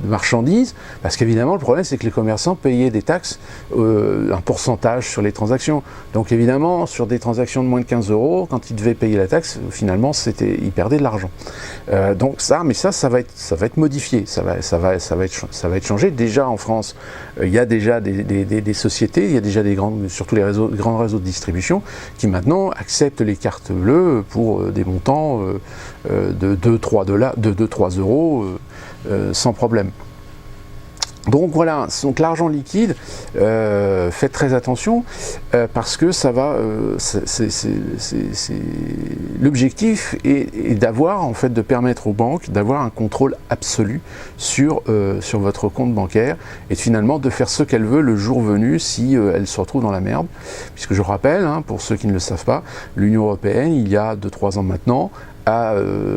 marchandises, parce qu'évidemment le problème c'est que les commerçants payaient des taxes, un pourcentage sur les transactions. Donc évidemment sur des transactions de moins de 15 €, quand ils devaient payer la taxe, finalement ils perdaient de l'argent. Donc ça va être modifié, ça va être changé. Déjà en France, il y a déjà des sociétés, il y a déjà surtout les grands réseaux de distribution qui maintenant acceptent les cartes bleues pour des montants de 2-3 € sans problème. Donc voilà, donc l'argent liquide, faites très attention parce que ça va, l'objectif est d'avoir, en fait, de permettre aux banques d'avoir un contrôle absolu sur votre compte bancaire et finalement de faire ce qu'elles veulent le jour venu si elles se retrouvent dans la merde. Puisque je rappelle, pour ceux qui ne le savent pas, l'Union européenne, il y a 2-3 ans maintenant, a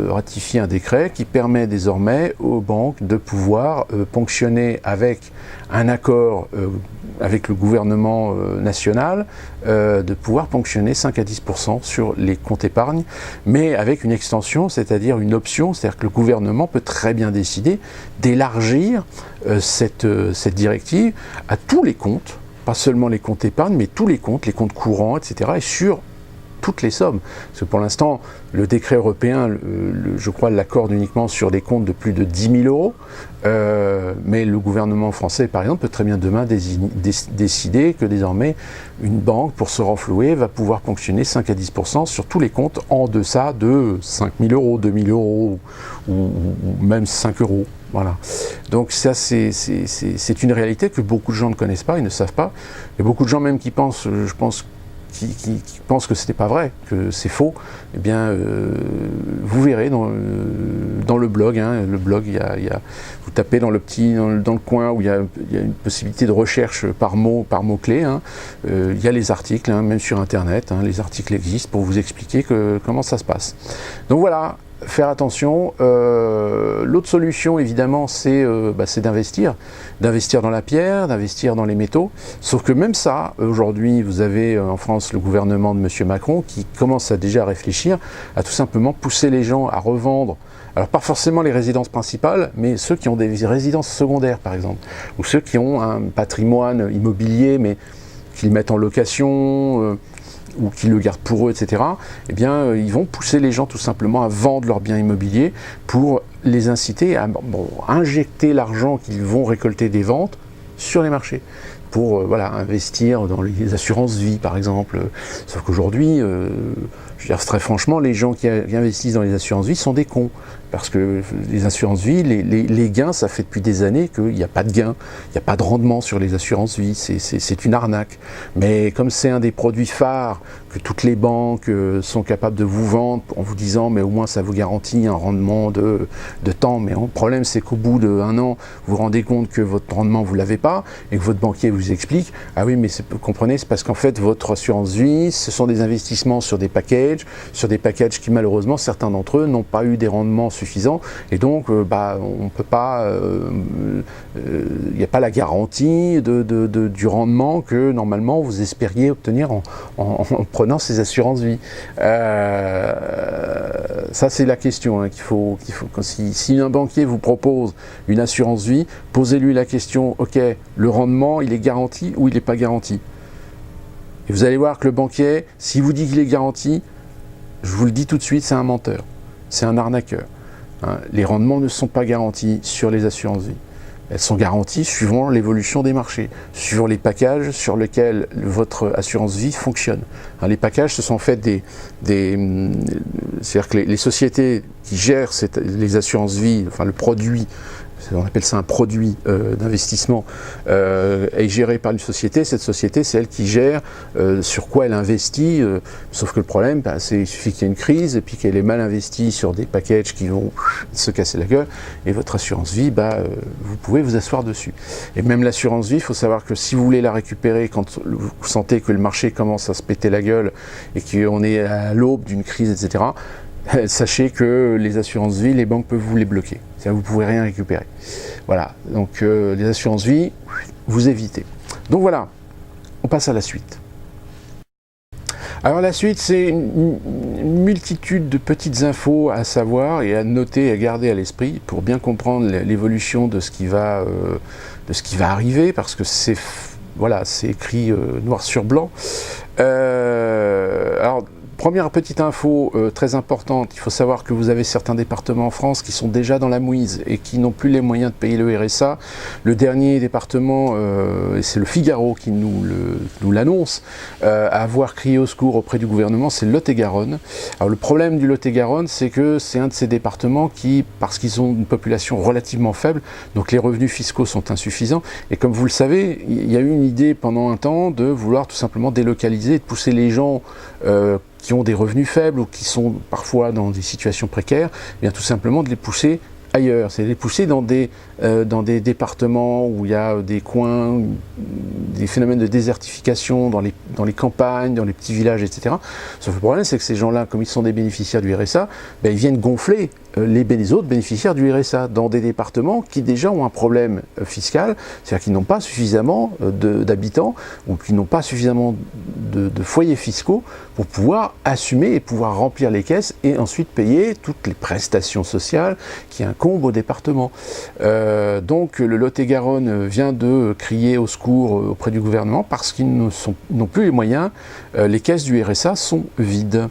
ratifié un décret qui permet désormais aux banques de pouvoir ponctionner avec un accord avec le gouvernement national, de pouvoir ponctionner 5 à 10% sur les comptes épargne, mais avec une extension, c'est-à-dire une option, c'est-à-dire que le gouvernement peut très bien décider d'élargir cette directive à tous les comptes, pas seulement les comptes épargne, mais tous les comptes courants, etc., et sur toutes les sommes. Parce que pour l'instant, le décret européen, je crois, l'accorde uniquement sur des comptes de plus de 10 000 €, mais le gouvernement français, par exemple, peut très bien demain décider que désormais, une banque, pour se renflouer, va pouvoir ponctionner 5 à 10% sur tous les comptes en deçà de 5 000 €, 2 000 € ou même 5 €. Voilà. Donc ça, c'est une réalité que beaucoup de gens ne connaissent pas, ils ne savent pas. Il y a beaucoup de gens même qui pensent, je pense, qui pensent que ce n'est pas vrai, que c'est faux. Eh bien, vous verrez dans le blog, le blog, vous tapez dans le coin où il y a une possibilité de recherche par mot-clé, il y a les articles, même sur Internet, les articles existent pour vous expliquer comment ça se passe. Donc voilà, faire attention. L'autre solution, évidemment, c'est d'investir dans la pierre, d'investir dans les métaux. Sauf que même ça, aujourd'hui, vous avez en France le gouvernement de M. Macron qui commence déjà à réfléchir à tout simplement pousser les gens à revendre. Alors pas forcément les résidences principales, mais ceux qui ont des résidences secondaires, par exemple, ou ceux qui ont un patrimoine immobilier, mais qu'ils mettent en location, ou qui le gardent pour eux, etc., eh bien, ils vont pousser les gens tout simplement à vendre leurs biens immobiliers pour les inciter à injecter l'argent qu'ils vont récolter des ventes sur les marchés, pour investir dans les assurances vie, par exemple. Sauf qu'aujourd'hui, je veux dire très franchement, les gens qui investissent dans les assurances vie sont des cons. Parce que les assurances vie, les gains, ça fait depuis des années qu'il n'y a pas de gains, il n'y a pas de rendement sur les assurances vie, c'est une arnaque. Mais comme c'est un des produits phares que toutes les banques sont capables de vous vendre en vous disant mais au moins ça vous garantit un rendement de temps, mais le problème c'est qu'au bout d'1 an, vous vous rendez compte que votre rendement vous ne l'avez pas et que votre banquier vous explique ah oui mais vous comprenez, c'est parce qu'en fait votre assurance vie, ce sont des investissements sur des packages qui malheureusement certains d'entre eux n'ont pas eu des rendements suffisant et donc on peut pas, il n'y a pas la garantie du rendement que normalement vous espériez obtenir en prenant ces assurances vie. Ça c'est la question qu'il faut si un banquier vous propose une assurance vie, posez-lui la question, ok, le rendement il est garanti ou il n'est pas garanti? Et vous allez voir que le banquier, s'il vous dit qu'il est garanti, je vous le dis tout de suite, c'est un menteur, c'est un arnaqueur. Les rendements ne sont pas garantis sur les assurances vie. Elles sont garanties suivant l'évolution des marchés, suivant les packages sur lesquels votre assurance vie fonctionne. Les packages, ce sont en fait c'est-à-dire que les sociétés qui gèrent les assurances vie, enfin le produit, on appelle ça un produit d'investissement, est géré par une société. Cette société, c'est elle qui gère sur quoi elle investit, sauf que le problème, c'est qu'il suffit qu'il y ait une crise et puis qu'elle est mal investie sur des packages qui vont se casser la gueule, et votre assurance vie, vous pouvez vous asseoir dessus. Et même l'assurance vie, il faut savoir que si vous voulez la récupérer quand vous sentez que le marché commence à se péter la gueule et qu'on est à l'aube d'une crise, etc., sachez que les assurances vie, les banques peuvent vous les bloquer. C'est-à-dire que vous ne pouvez rien récupérer. Voilà, donc les assurances vie, vous évitez. Donc voilà, on passe à la suite. Alors la suite, c'est une multitude de petites infos à savoir et à noter et à garder à l'esprit pour bien comprendre l'évolution de ce qui va arriver, parce que c'est écrit noir sur blanc. Alors, première petite info très importante, il faut savoir que vous avez certains départements en France qui sont déjà dans la mouise et qui n'ont plus les moyens de payer le RSA. Le dernier département, et c'est le Figaro qui nous l'annonce, à avoir crié au secours auprès du gouvernement, c'est le Lot-et-Garonne. Alors le problème du Lot-et-Garonne, c'est que c'est un de ces départements qui, parce qu'ils ont une population relativement faible, donc les revenus fiscaux sont insuffisants, et comme vous le savez, il y a eu une idée pendant un temps de vouloir tout simplement délocaliser et de pousser les gens qui ont des revenus faibles ou qui sont parfois dans des situations précaires, bien tout simplement de les pousser ailleurs, c'est de les pousser dans des départements où il y a des coins, des phénomènes de désertification dans les campagnes, dans les petits villages, etc. Sauf que le problème, c'est que ces gens-là, comme ils sont des bénéficiaires du RSA, ils viennent gonfler les autres bénéficiaires du RSA dans des départements qui déjà ont un problème fiscal, c'est-à-dire qu'ils n'ont pas suffisamment d'habitants ou qui n'ont pas suffisamment de foyers fiscaux pour pouvoir assumer et pouvoir remplir les caisses et ensuite payer toutes les prestations sociales qui incombent au département. Donc le Lot-et-Garonne vient de crier au secours auprès du gouvernement parce qu'ils n'ont plus les moyens, les caisses du RSA sont vides.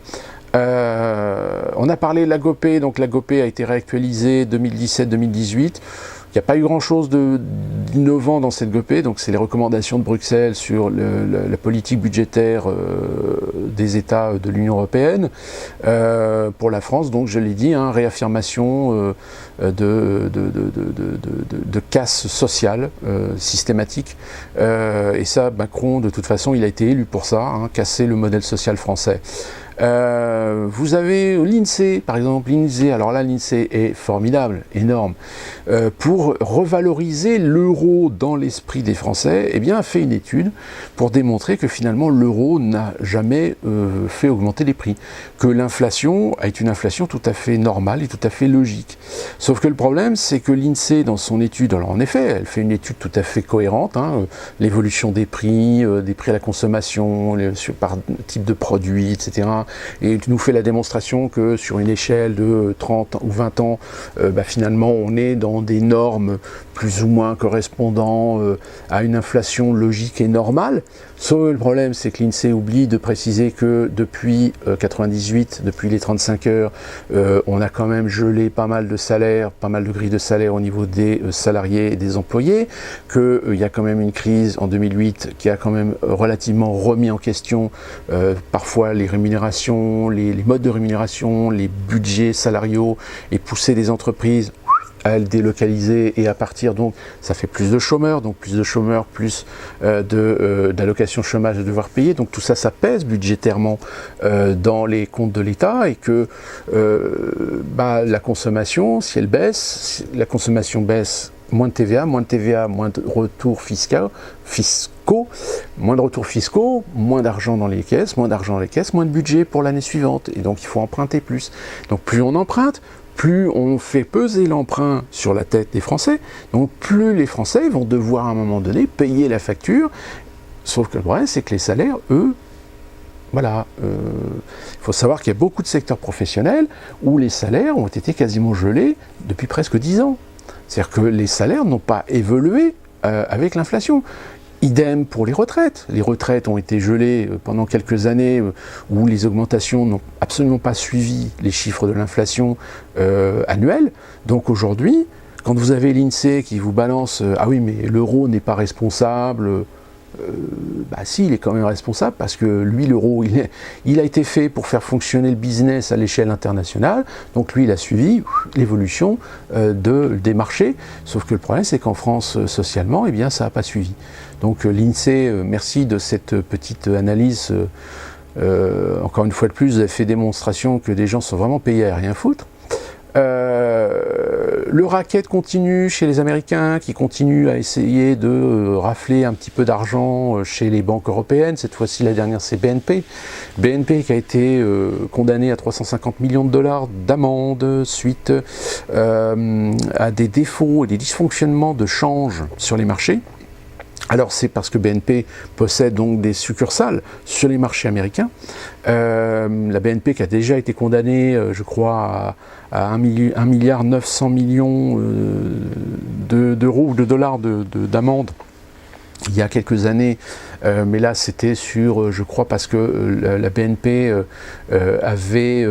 On a parlé de l'AGOPE, donc l'AGOPE a été réactualisée 2017-2018. Il n'y a pas eu grand-chose d'innovant dans cette GOPE, donc c'est les recommandations de Bruxelles sur la politique budgétaire des États de l'Union européenne. Pour la France, donc je l'ai dit, réaffirmation de casse sociale systématique. Et ça, Macron, de toute façon, il a été élu pour ça, casser le modèle social français. Vous avez l'INSEE, par exemple, l'INSEE, alors là l'INSEE est formidable, énorme, pour revaloriser l'euro dans l'esprit des Français, a fait une étude pour démontrer que finalement l'euro n'a jamais fait augmenter les prix, que l'inflation est une inflation tout à fait normale et tout à fait logique. Sauf que le problème, c'est que l'INSEE, dans son étude, alors en effet, elle fait une étude tout à fait cohérente, l'évolution des prix à la consommation, par type de produits, etc., et tu nous fais la démonstration que sur une échelle de 30 ou 20 ans, finalement on est dans des normes plus ou moins correspondant à une inflation logique et normale. Sauf le problème, c'est que l'INSEE oublie de préciser que depuis 98, depuis les 35 heures, on a quand même gelé pas mal de salaires, pas mal de grilles de salaire au niveau des salariés et des employés, qu'il y a quand même une crise en 2008 qui a quand même relativement remis en question parfois les rémunérations, les modes de rémunération, les budgets salariaux, et poussé des entreprises à le délocaliser, et à partir, donc ça fait plus de chômeurs, plus d'allocations chômage à devoir payer, donc tout ça, ça pèse budgétairement dans les comptes de l'État, et que la consommation, si elle baisse, la consommation baisse, moins de TVA, moins de retours fiscaux, moins d'argent dans les caisses, moins de budget pour l'année suivante, et donc il faut emprunter plus. Donc plus on emprunte, plus on fait peser l'emprunt sur la tête des Français, donc plus les Français vont devoir à un moment donné payer la facture, sauf que le problème, c'est que les salaires, eux, voilà, il faut savoir qu'il y a beaucoup de secteurs professionnels où les salaires ont été quasiment gelés depuis presque 10 ans. C'est-à-dire que les salaires n'ont pas évolué avec l'inflation. Idem pour les retraites. Les retraites ont été gelées pendant quelques années où les augmentations n'ont absolument pas suivi les chiffres de l'inflation annuelle. Donc aujourd'hui, quand vous avez l'INSEE qui vous balance « Ah oui, mais l'euro n'est pas responsable si, il est quand même responsable parce que lui, l'euro, il a été fait pour faire fonctionner le business à l'échelle internationale. Donc lui, il a suivi l'évolution des marchés. Sauf que le problème, c'est qu'en France, socialement, eh bien, ça n'a pas suivi. Donc l'INSEE, merci de cette petite analyse. Encore une fois de plus, vous avez fait démonstration que des gens sont vraiment payés à rien foutre. Le racket continue chez les Américains qui continuent à essayer de rafler un petit peu d'argent chez les banques européennes. Cette fois-ci, la dernière, c'est BNP. BNP qui a été condamné à 350 millions de dollars d'amende suite à des défauts et des dysfonctionnements de change sur les marchés. Alors c'est parce que BNP possède donc des succursales sur les marchés américains. La BNP qui a déjà été condamnée, je crois, à 1,9 milliard d'euros ou de dollars d'amende il y a quelques années, mais là c'était sur, je crois, parce que la BNP avait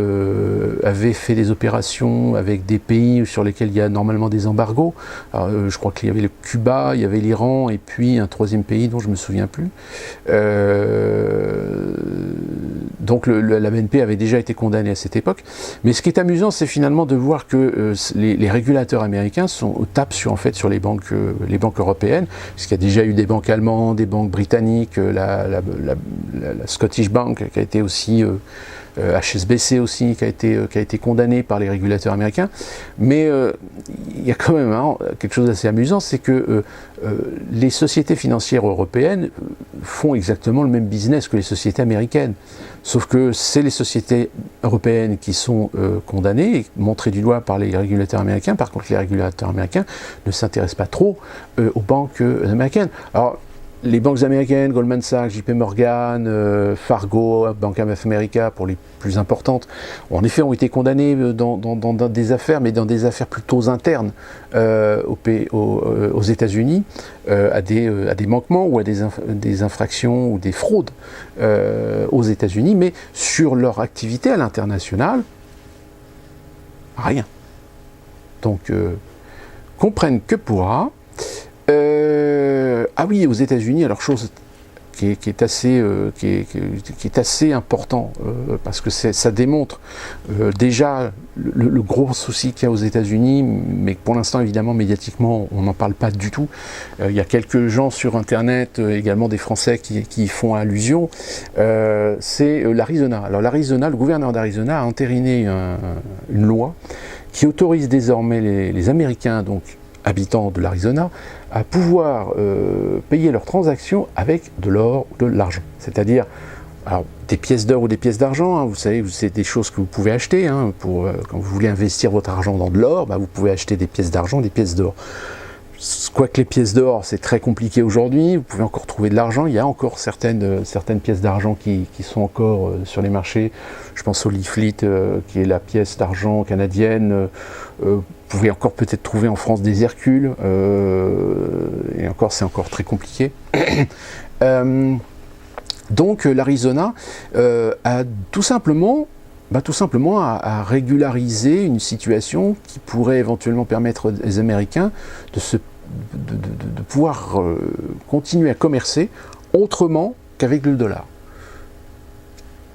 fait des opérations avec des pays sur lesquels il y a normalement des embargos. Alors, je crois qu'il y avait le Cuba, il y avait l'Iran et puis un troisième pays dont je ne me souviens plus. Donc la BNP avait déjà été condamnée à cette époque. Mais ce qui est amusant, c'est finalement de voir que les régulateurs américains tapent sur les banques européennes, puisqu'il y a déjà eu des banques allemandes, des banques britanniques, la Scottish Bank qui a été aussi HSBC aussi qui a été condamné par les régulateurs américains. Mais il y a quand même quelque chose d'assez amusant, c'est que les sociétés financières européennes font exactement le même business que les sociétés américaines. Sauf que c'est les sociétés européennes qui sont condamnées et montrées du doigt par les régulateurs américains. Par contre, les régulateurs américains ne s'intéressent pas trop aux banques américaines. Alors, les banques américaines, Goldman Sachs, JP Morgan, Fargo, Bank of America, pour les plus importantes, en effet ont été condamnées dans des affaires, mais dans des affaires plutôt internes aux États-Unis, à des manquements ou à des infractions ou des fraudes aux États-Unis, mais sur leur activité à l'international, rien. Donc, comprennent que pourra. Ah oui, aux États-Unis, alors chose qui est assez important parce que ça démontre déjà le gros souci qu'il y a aux États-Unis, mais pour l'instant évidemment médiatiquement on n'en parle pas du tout. Il y a quelques gens sur Internet, également des Français qui y font allusion. C'est l'Arizona. Alors l'Arizona, le gouverneur d'Arizona a entériné une loi qui autorise désormais les Américains, donc habitants de l'Arizona, à pouvoir payer leurs transactions avec de l'or ou de l'argent. C'est-à-dire des pièces d'or ou des pièces d'argent, vous savez, c'est des choses que vous pouvez acheter. Quand vous voulez investir votre argent dans de l'or, vous pouvez acheter des pièces d'argent, des pièces d'or. Quoique les pièces d'or, c'est très compliqué aujourd'hui, vous pouvez encore trouver de l'argent. Il y a encore certaines pièces d'argent qui sont encore sur les marchés. Je pense au Leaflet, qui est la pièce d'argent canadienne. Vous pouvez encore peut-être trouver en France des Hercules, et encore, c'est encore très compliqué. Donc l'Arizona a tout simplement à régulariser une situation qui pourrait éventuellement permettre aux Américains de pouvoir continuer à commercer autrement qu'avec le dollar.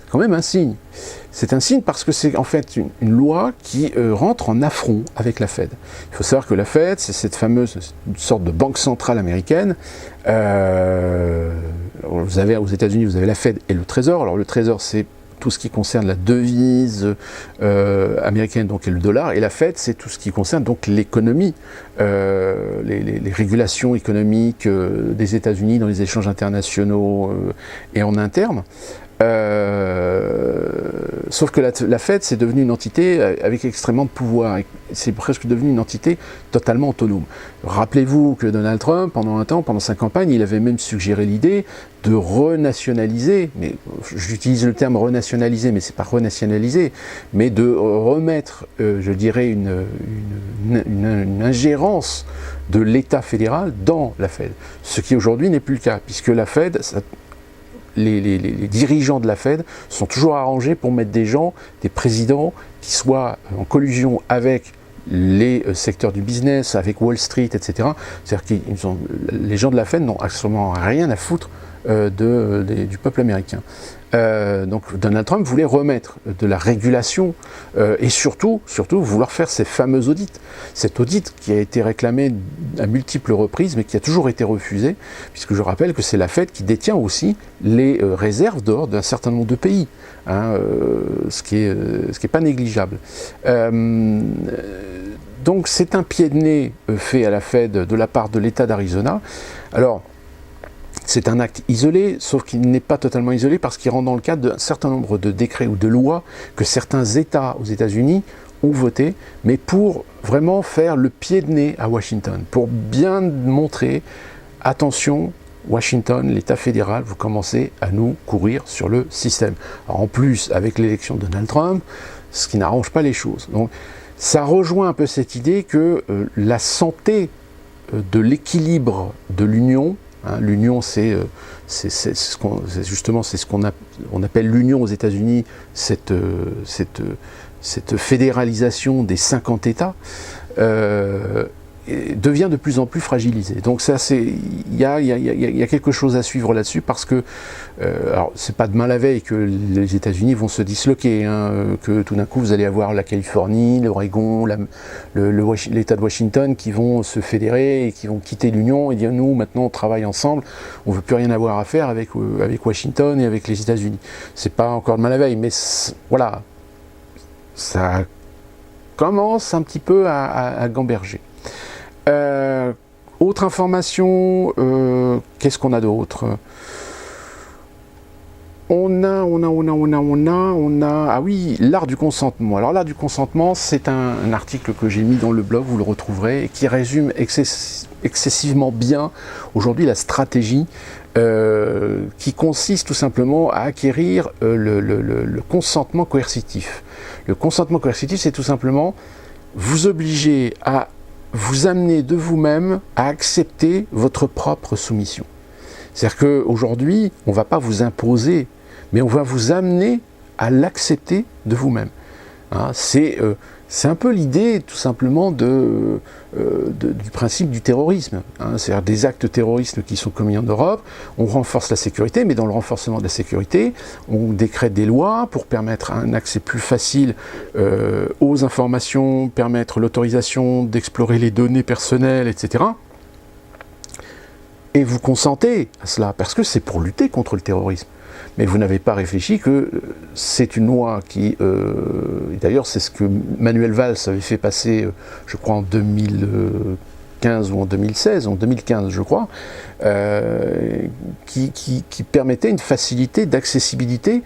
C'est quand même un signe. C'est un signe parce que c'est en fait une loi qui rentre en affront avec la Fed. Il faut savoir que la Fed, c'est cette fameuse sorte de banque centrale américaine. Vous avez aux États-Unis, vous avez la Fed et le Trésor. Alors le Trésor, c'est tout ce qui concerne la devise américaine, donc et le dollar, et la Fed, c'est tout ce qui concerne donc l'économie, les régulations économiques des États-Unis dans les échanges internationaux et en interne. Sauf que la Fed, c'est devenu une entité avec extrêmement de pouvoir. C'est presque devenu une entité totalement autonome. Rappelez-vous que Donald Trump, pendant sa campagne, il avait même suggéré l'idée de renationaliser, mais j'utilise le terme renationaliser, mais c'est pas renationaliser, mais de remettre, je dirais, une ingérence de l'État fédéral dans la Fed. Ce qui aujourd'hui n'est plus le cas, puisque la Fed... Les dirigeants de la Fed sont toujours arrangés pour mettre des présidents qui soient en collusion avec les secteurs du business, avec Wall Street, etc. C'est-à-dire que les gens de la Fed n'ont absolument rien à foutre du peuple américain. Donc Donald Trump voulait remettre de la régulation et surtout vouloir faire ces fameux audits. Cet audit qui a été réclamé à multiples reprises mais qui a toujours été refusé, puisque je rappelle que c'est la Fed qui détient aussi les réserves d'or d'un certain nombre de pays, hein, ce qui est pas négligeable. Donc c'est un pied de nez fait à la Fed de la part de l'État d'Arizona. Alors, c'est un acte isolé, sauf qu'il n'est pas totalement isolé parce qu'il rentre dans le cadre d'un certain nombre de décrets ou de lois que certains États aux États-Unis ont voté, mais pour vraiment faire le pied de nez à Washington, pour bien montrer, attention, Washington, l'État fédéral, vous commencez à nous courir sur le système. Alors en plus, avec l'élection de Donald Trump, ce qui n'arrange pas les choses. Donc, ça rejoint un peu cette idée que la santé de l'équilibre de l'Union, hein, l'Union c'est justement ce qu'on appelle l'Union aux États-Unis, cette fédéralisation des 50 États, devient de plus en plus fragilisée. Donc ça, il y a quelque chose à suivre là-dessus parce que, alors c'est pas demain la veille que les États-Unis vont se disloquer, hein, que tout d'un coup vous allez avoir la Californie, l'Oregon, l'État de Washington qui vont se fédérer et qui vont quitter l'Union et dire nous maintenant on travaille ensemble, on veut plus rien avoir à faire avec Washington et avec les États-Unis. C'est pas encore demain la veille, mais voilà, ça commence un petit peu à gamberger. Autre information, qu'est-ce qu'on a d'autre ? On a, ah oui, l'art du consentement. Alors l'art du consentement, c'est un article que j'ai mis dans le blog, vous le retrouverez, et qui résume excessivement bien aujourd'hui la stratégie qui consiste tout simplement à acquérir le consentement coercitif. Le consentement coercitif, c'est tout simplement vous obliger à vous amener de vous-même à accepter votre propre soumission. C'est-à-dire qu'aujourd'hui, on ne va pas vous imposer, mais on va vous amener à l'accepter de vous-même. Hein, c'est un peu l'idée, tout simplement, du principe du terrorisme. Hein, c'est-à-dire des actes terroristes qui sont commis en Europe, on renforce la sécurité, mais dans le renforcement de la sécurité, on décrète des lois pour permettre un accès plus facile aux informations, permettre l'autorisation d'explorer les données personnelles, etc. Et vous consentez à cela, parce que c'est pour lutter contre le terrorisme. Mais vous n'avez pas réfléchi que c'est une loi qui, d'ailleurs c'est ce que Manuel Valls avait fait passer, je crois en 2015 ou en 2016, en 2015 je crois, qui permettait une facilité d'accessibilité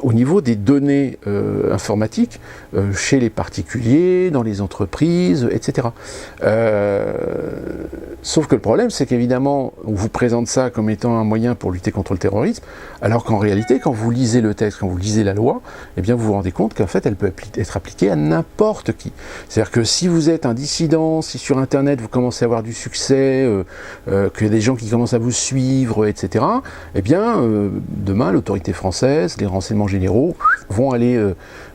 au niveau des données informatiques chez les particuliers, dans les entreprises, etc. Sauf que le problème, c'est qu'évidemment, on vous présente ça comme étant un moyen pour lutter contre le terrorisme, alors qu'en réalité, quand vous lisez le texte, quand vous lisez la loi, eh bien vous vous rendez compte qu'en fait, elle peut être appliquée à n'importe qui. C'est-à-dire que si vous êtes un dissident, si sur Internet vous commencez à avoir du succès, qu'il y a des gens qui commencent à vous suivre, etc., eh bien, demain, l'autorité française, les renseignements généraux vont aller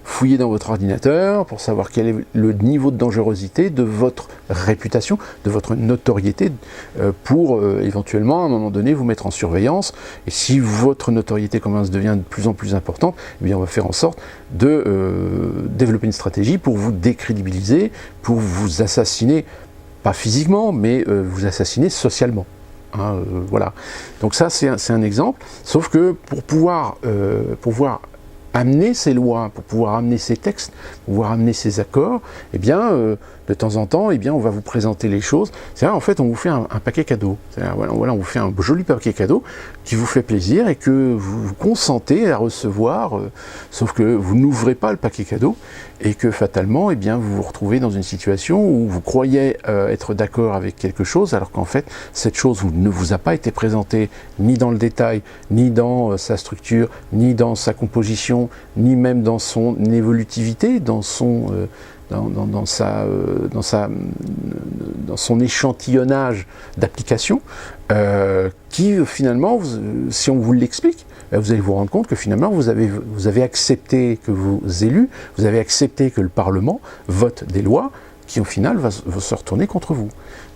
fouiller dans votre ordinateur pour savoir quel est le niveau de dangerosité de votre réputation, de votre notoriété, pour éventuellement, à un moment donné, vous mettre en surveillance. Et si votre notoriété commence à devenir de plus en plus importante, eh bien, on va faire en sorte de développer une stratégie pour vous décrédibiliser, pour vous assassiner, pas physiquement, mais vous assassiner socialement. Hein, voilà. Donc ça, c'est un exemple. Sauf que pour pouvoir amener ces lois, pour pouvoir amener ces textes, pour pouvoir amener ces accords, eh bien, de temps en temps, eh bien, on va vous présenter les choses. C'est-à-dire, en fait, on vous fait un paquet cadeau. Voilà, on vous fait un joli paquet cadeau qui vous fait plaisir et que vous consentez à recevoir, sauf que vous n'ouvrez pas le paquet cadeau et que fatalement, eh bien, vous vous retrouvez dans une situation où vous croyez être d'accord avec quelque chose, alors qu'en fait, cette chose ne vous a pas été présentée ni dans le détail, ni dans sa structure, ni dans sa composition, ni même dans son évolutivité, dans son échantillonnage d'applications, qui finalement, si on vous l'explique, vous allez vous rendre compte que finalement vous avez accepté que vos élus, vous avez accepté que le Parlement vote des lois qui au final va se retourner contre vous.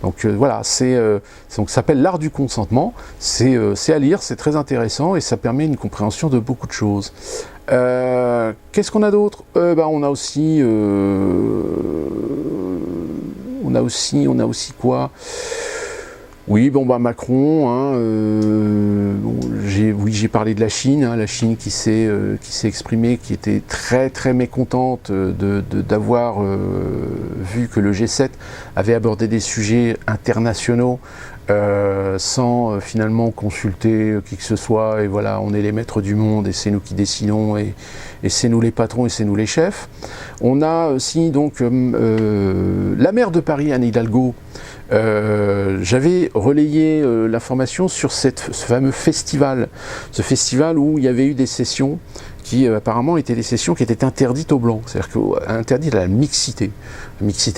Donc voilà, donc, ça s'appelle l'art du consentement, c'est à lire, c'est très intéressant et ça permet une compréhension de beaucoup de choses. Qu'est-ce qu'on a d'autre? On a aussi quoi? Oui, Macron, j'ai parlé de la Chine, la Chine qui s'est exprimée, qui était très très mécontente d'avoir vu que le G7 avait abordé des sujets internationaux sans finalement consulter qui que ce soit, et voilà, on est les maîtres du monde et c'est nous qui décidons et c'est nous les patrons et c'est nous les chefs. On a aussi donc la maire de Paris, Anne Hidalgo. J'avais relayé l'information sur ce fameux festival, où il y avait eu des sessions qui apparemment étaient des sessions qui étaient interdites aux Blancs, c'est-à-dire interdites à la mixité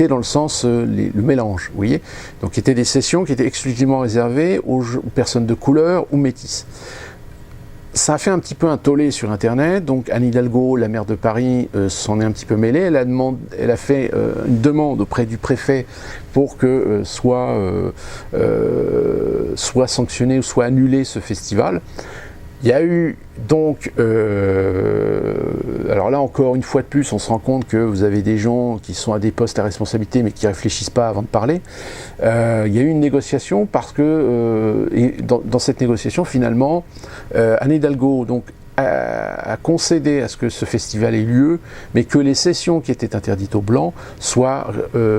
dans le sens le mélange, vous voyez, donc étaient des sessions qui étaient exclusivement réservées aux personnes de couleur ou métisses. Ça a fait un petit peu un tollé sur Internet, donc Anne Hidalgo, la maire de Paris, s'en est un petit peu mêlée. Elle a fait une demande auprès du préfet pour que soit sanctionné ou soit annulé ce festival. Il y a eu donc, alors là encore une fois de plus, on se rend compte que vous avez des gens qui sont à des postes à responsabilité mais qui ne réfléchissent pas avant de parler. Il y a eu une négociation parce que, et dans cette négociation finalement, Anne Hidalgo donc, a concédé à ce que ce festival ait lieu, mais que les sessions qui étaient interdites aux Blancs soient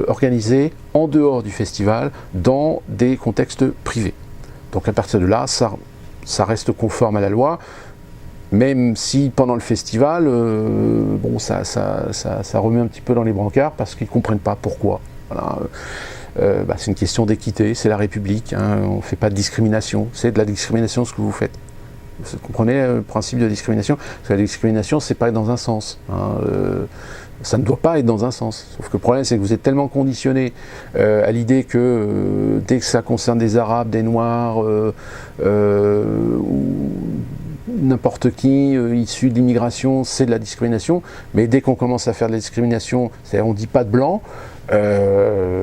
organisées en dehors du festival, dans des contextes privés. Donc à partir de là, ça reste conforme à la loi, même si pendant le festival, ça remet un petit peu dans les brancards parce qu'ils ne comprennent pas pourquoi. Voilà. C'est une question d'équité, c'est la République, on ne fait pas de discrimination, c'est de la discrimination ce que vous faites. Vous comprenez le principe de discrimination? Parce que la discrimination, c'est pas dans un sens. Ça ne doit pas être dans un sens. Sauf que le problème, c'est que vous êtes tellement conditionné à l'idée que dès que ça concerne des Arabes, des Noirs, ou n'importe qui issu de l'immigration, c'est de la discrimination. Mais dès qu'on commence à faire de la discrimination, c'est-à-dire on ne dit pas de blanc, là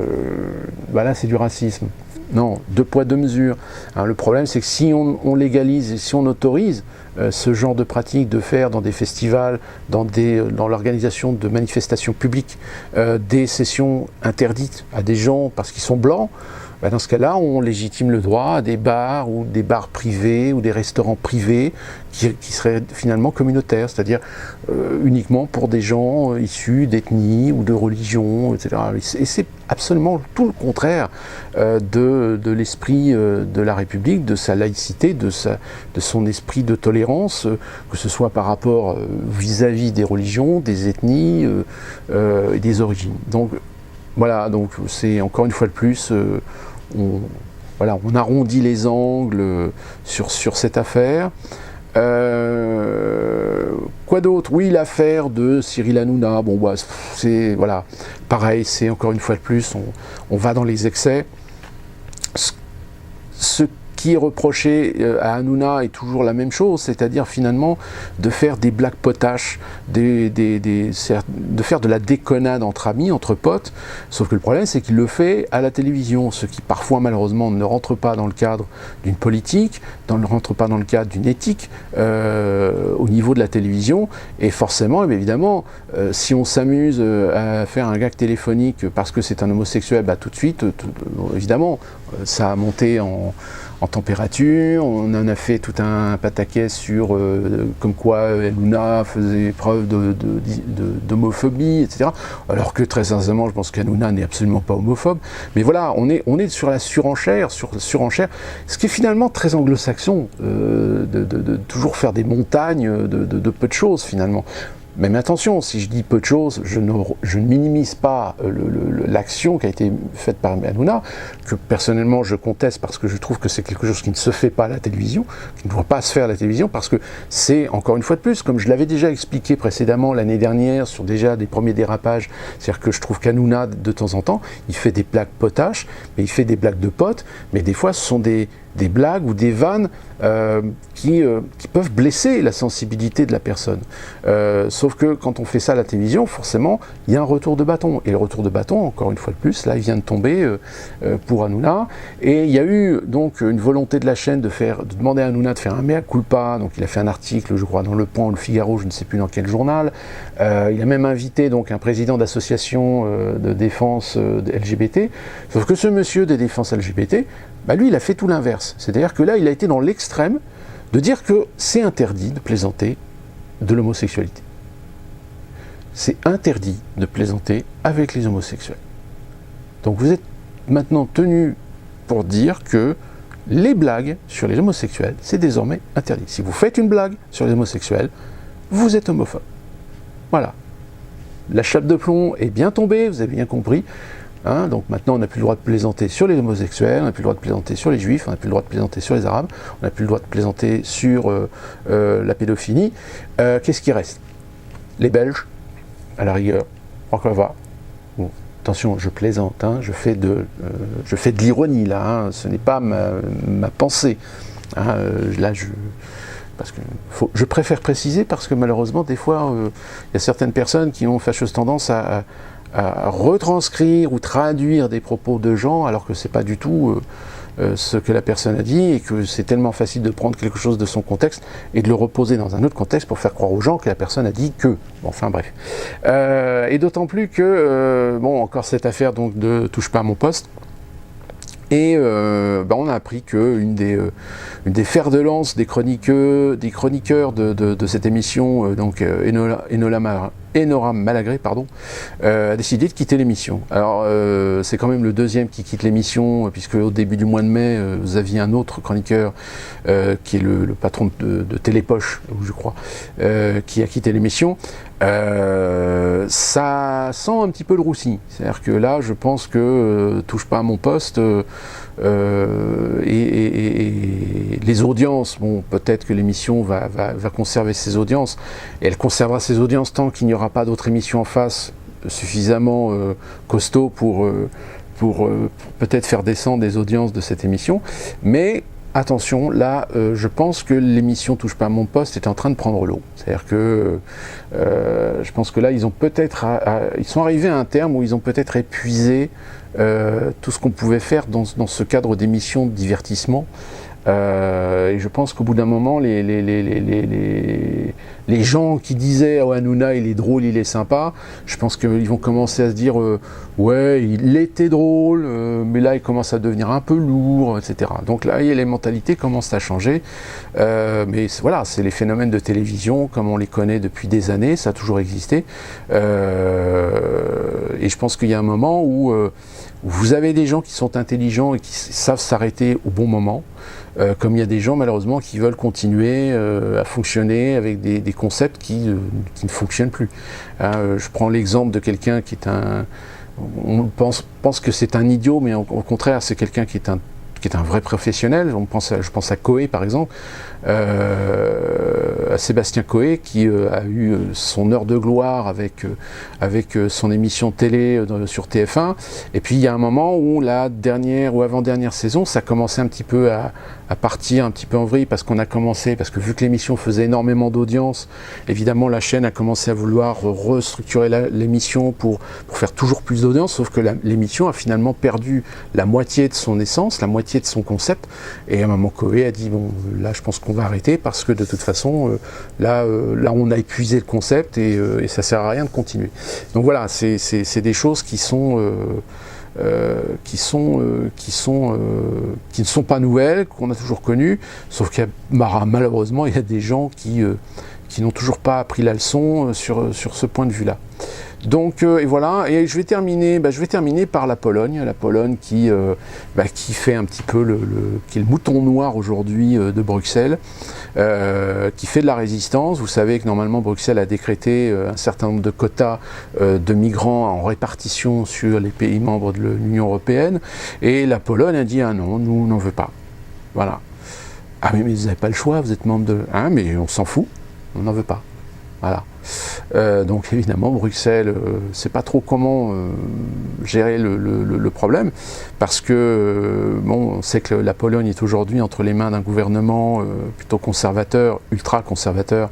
c'est du racisme. Non, deux poids, deux mesures. Le problème, c'est que si on légalise et si on autorise ce genre de pratique de faire dans des festivals, dans l'organisation de manifestations publiques, des sessions interdites à des gens parce qu'ils sont blancs, dans ce cas-là, on légitime le droit à des bars ou des bars privés ou des restaurants privés qui seraient finalement communautaires, c'est-à-dire uniquement pour des gens issus d'ethnies ou de religions, etc. Et c'est absolument tout le contraire de l'esprit de la République, de sa laïcité, de son esprit de tolérance, que ce soit par rapport vis-à-vis des religions, des ethnies et des origines. Donc voilà, donc c'est encore une fois de plus, on arrondit les angles sur cette affaire. Quoi d'autre? Oui, l'affaire de Cyril Hanouna, c'est voilà, pareil, c'est encore une fois de plus, on va dans les excès. Ce qui est reproché à Hanouna est toujours la même chose, c'est-à-dire finalement de faire des blagues potaches, de faire de la déconnade entre amis, entre potes, sauf que le problème c'est qu'il le fait à la télévision, ce qui parfois malheureusement ne rentre pas dans le cadre d'une politique, ne rentre pas dans le cadre d'une éthique au niveau de la télévision, et forcément, évidemment, si on s'amuse à faire un gag téléphonique parce que c'est un homosexuel, tout de suite, évidemment, ça a monté en température, on en a fait tout un pataquès sur comme quoi Hanouna faisait preuve d'homophobie, etc. Alors que très sincèrement, je pense qu'Hanouna n'est absolument pas homophobe. Mais voilà, on est sur la surenchère, ce qui est finalement très anglo-saxon, de toujours faire des montagnes de peu de choses finalement. Mais attention, si je dis peu de choses, je ne minimise pas l'action qui a été faite par Hanouna, que personnellement je conteste parce que je trouve que c'est quelque chose qui ne se fait pas à la télévision, qui ne doit pas se faire à la télévision, parce que c'est, encore une fois de plus, comme je l'avais déjà expliqué précédemment l'année dernière sur déjà des premiers dérapages, c'est-à-dire que je trouve qu'Hanouna, de temps en temps, il fait des blagues potaches, mais il fait des blagues de potes, mais des fois ce sont des des blagues ou des vannes qui peuvent blesser la sensibilité de la personne. Sauf que quand on fait ça à la télévision, forcément, il y a un retour de bâton. Et le retour de bâton, encore une fois de plus, là, il vient de tomber pour Hanouna. Et il y a eu donc une volonté de la chaîne de demander à Hanouna de faire un mea culpa. Donc il a fait un article, je crois, dans Le Point ou Le Figaro, je ne sais plus dans quel journal. Il a même invité donc un président d'association de défense LGBT. Sauf que ce monsieur de défense LGBT, bah lui, il a fait tout l'inverse. C'est-à-dire que là, il a été dans l'extrême de dire que c'est interdit de plaisanter de l'homosexualité. C'est interdit de plaisanter avec les homosexuels. Donc vous êtes maintenant tenu pour dire que les blagues sur les homosexuels, c'est désormais interdit. Si vous faites une blague sur les homosexuels, vous êtes homophobe. Voilà. La chape de plomb est bien tombée, vous avez bien compris. Hein, donc maintenant, on n'a plus le droit de plaisanter sur les homosexuels, on n'a plus le droit de plaisanter sur les juifs, on n'a plus le droit de plaisanter sur les arabes, on n'a plus le droit de plaisanter sur la pédophilie. Qu'est-ce qui reste? Les Belges, à la rigueur, encore va. Bon, attention, je plaisante, hein, je fais de l'ironie là, hein, ce n'est pas ma pensée. Hein, là, parce que je préfère préciser parce que malheureusement, des fois, il y a certaines personnes qui ont fâcheuse tendance à retranscrire ou traduire des propos de gens alors que c'est pas du tout ce que la personne a dit et que c'est tellement facile de prendre quelque chose de son contexte et de le reposer dans un autre contexte pour faire croire aux gens que la personne a dit que. Bon, enfin bref. Et d'autant plus que, bon, encore cette affaire donc de touche pas à mon poste. Et on a appris qu'une des fers de lance des chroniqueurs de cette émission, donc Enora Malagré, a décidé de quitter l'émission. Alors c'est quand même le deuxième qui quitte l'émission, puisque au début du mois de mai, vous aviez un autre chroniqueur qui est le patron de Télépoche, je crois, qui a quitté l'émission. Ça sent un petit peu le roussi. C'est-à-dire que là, je pense que touche pas à mon poste et les audiences, bon, peut-être que l'émission va conserver ses audiences, et elle conservera ses audiences tant qu'il n'y aura pas d'autres émissions en face suffisamment costauds pour peut-être faire descendre les audiences de cette émission, mais attention, là, je pense que l'émission Touche pas à mon poste est en train de prendre l'eau. C'est-à-dire que je pense que là, ils sont arrivés à un terme où ils ont peut-être épuisé tout ce qu'on pouvait faire dans ce cadre d'émission de divertissement. Et je pense qu'au bout d'un moment, les gens qui disaient « Oh, Hanouna, il est drôle, il est sympa », je pense qu'ils vont commencer à se dire ouais, il était drôle, mais là, il commence à devenir un peu lourd, etc. » Donc là, les mentalités commencent à changer. Mais voilà, c'est les phénomènes de télévision, comme on les connaît depuis des années, ça a toujours existé. Et je pense qu'il y a un moment où vous avez des gens qui sont intelligents et qui savent s'arrêter au bon moment. Comme il y a des gens malheureusement qui veulent continuer à fonctionner avec des concepts qui ne fonctionnent plus. Je prends l'exemple de quelqu'un qui est on pense que c'est un idiot, mais au contraire c'est quelqu'un qui est un vrai professionnel. Je pense à Coé par exemple, à Sébastien Coé qui a eu son heure de gloire avec son émission télé sur TF1, et puis il y a un moment où la dernière ou avant-dernière saison, ça commençait un petit peu à partir un petit peu en vrille parce que vu que l'émission faisait énormément d'audience, évidemment la chaîne a commencé à vouloir restructurer l'émission pour faire toujours plus d'audience, sauf que l'émission a finalement perdu la moitié de son essence, la moitié de son concept, et à un moment Coé a dit bon, là je pense qu'on va arrêter parce que de toute façon là on a épuisé le concept et ça sert à rien de continuer. Donc voilà, c'est des choses qui ne sont pas nouvelles, qu'on a toujours connues, sauf qu'il y a malheureusement il y a des gens qui n'ont toujours pas appris la leçon sur ce point de vue-là. Donc et voilà, et je vais terminer par la Pologne qui fait un petit peu qui est le mouton noir aujourd'hui de Bruxelles, qui fait de la résistance. Vous savez que normalement Bruxelles a décrété un certain nombre de quotas de migrants en répartition sur les pays membres de l'Union européenne, et la Pologne a dit ah non, nous on n'en veut pas. Voilà. Ah mais vous n'avez pas le choix, vous êtes membre de... mais on s'en fout, on n'en veut pas. Voilà. Donc évidemment, Bruxelles ne sait pas trop comment gérer le problème, parce que bon, on sait que la Pologne est aujourd'hui entre les mains d'un gouvernement plutôt conservateur, ultra-conservateur,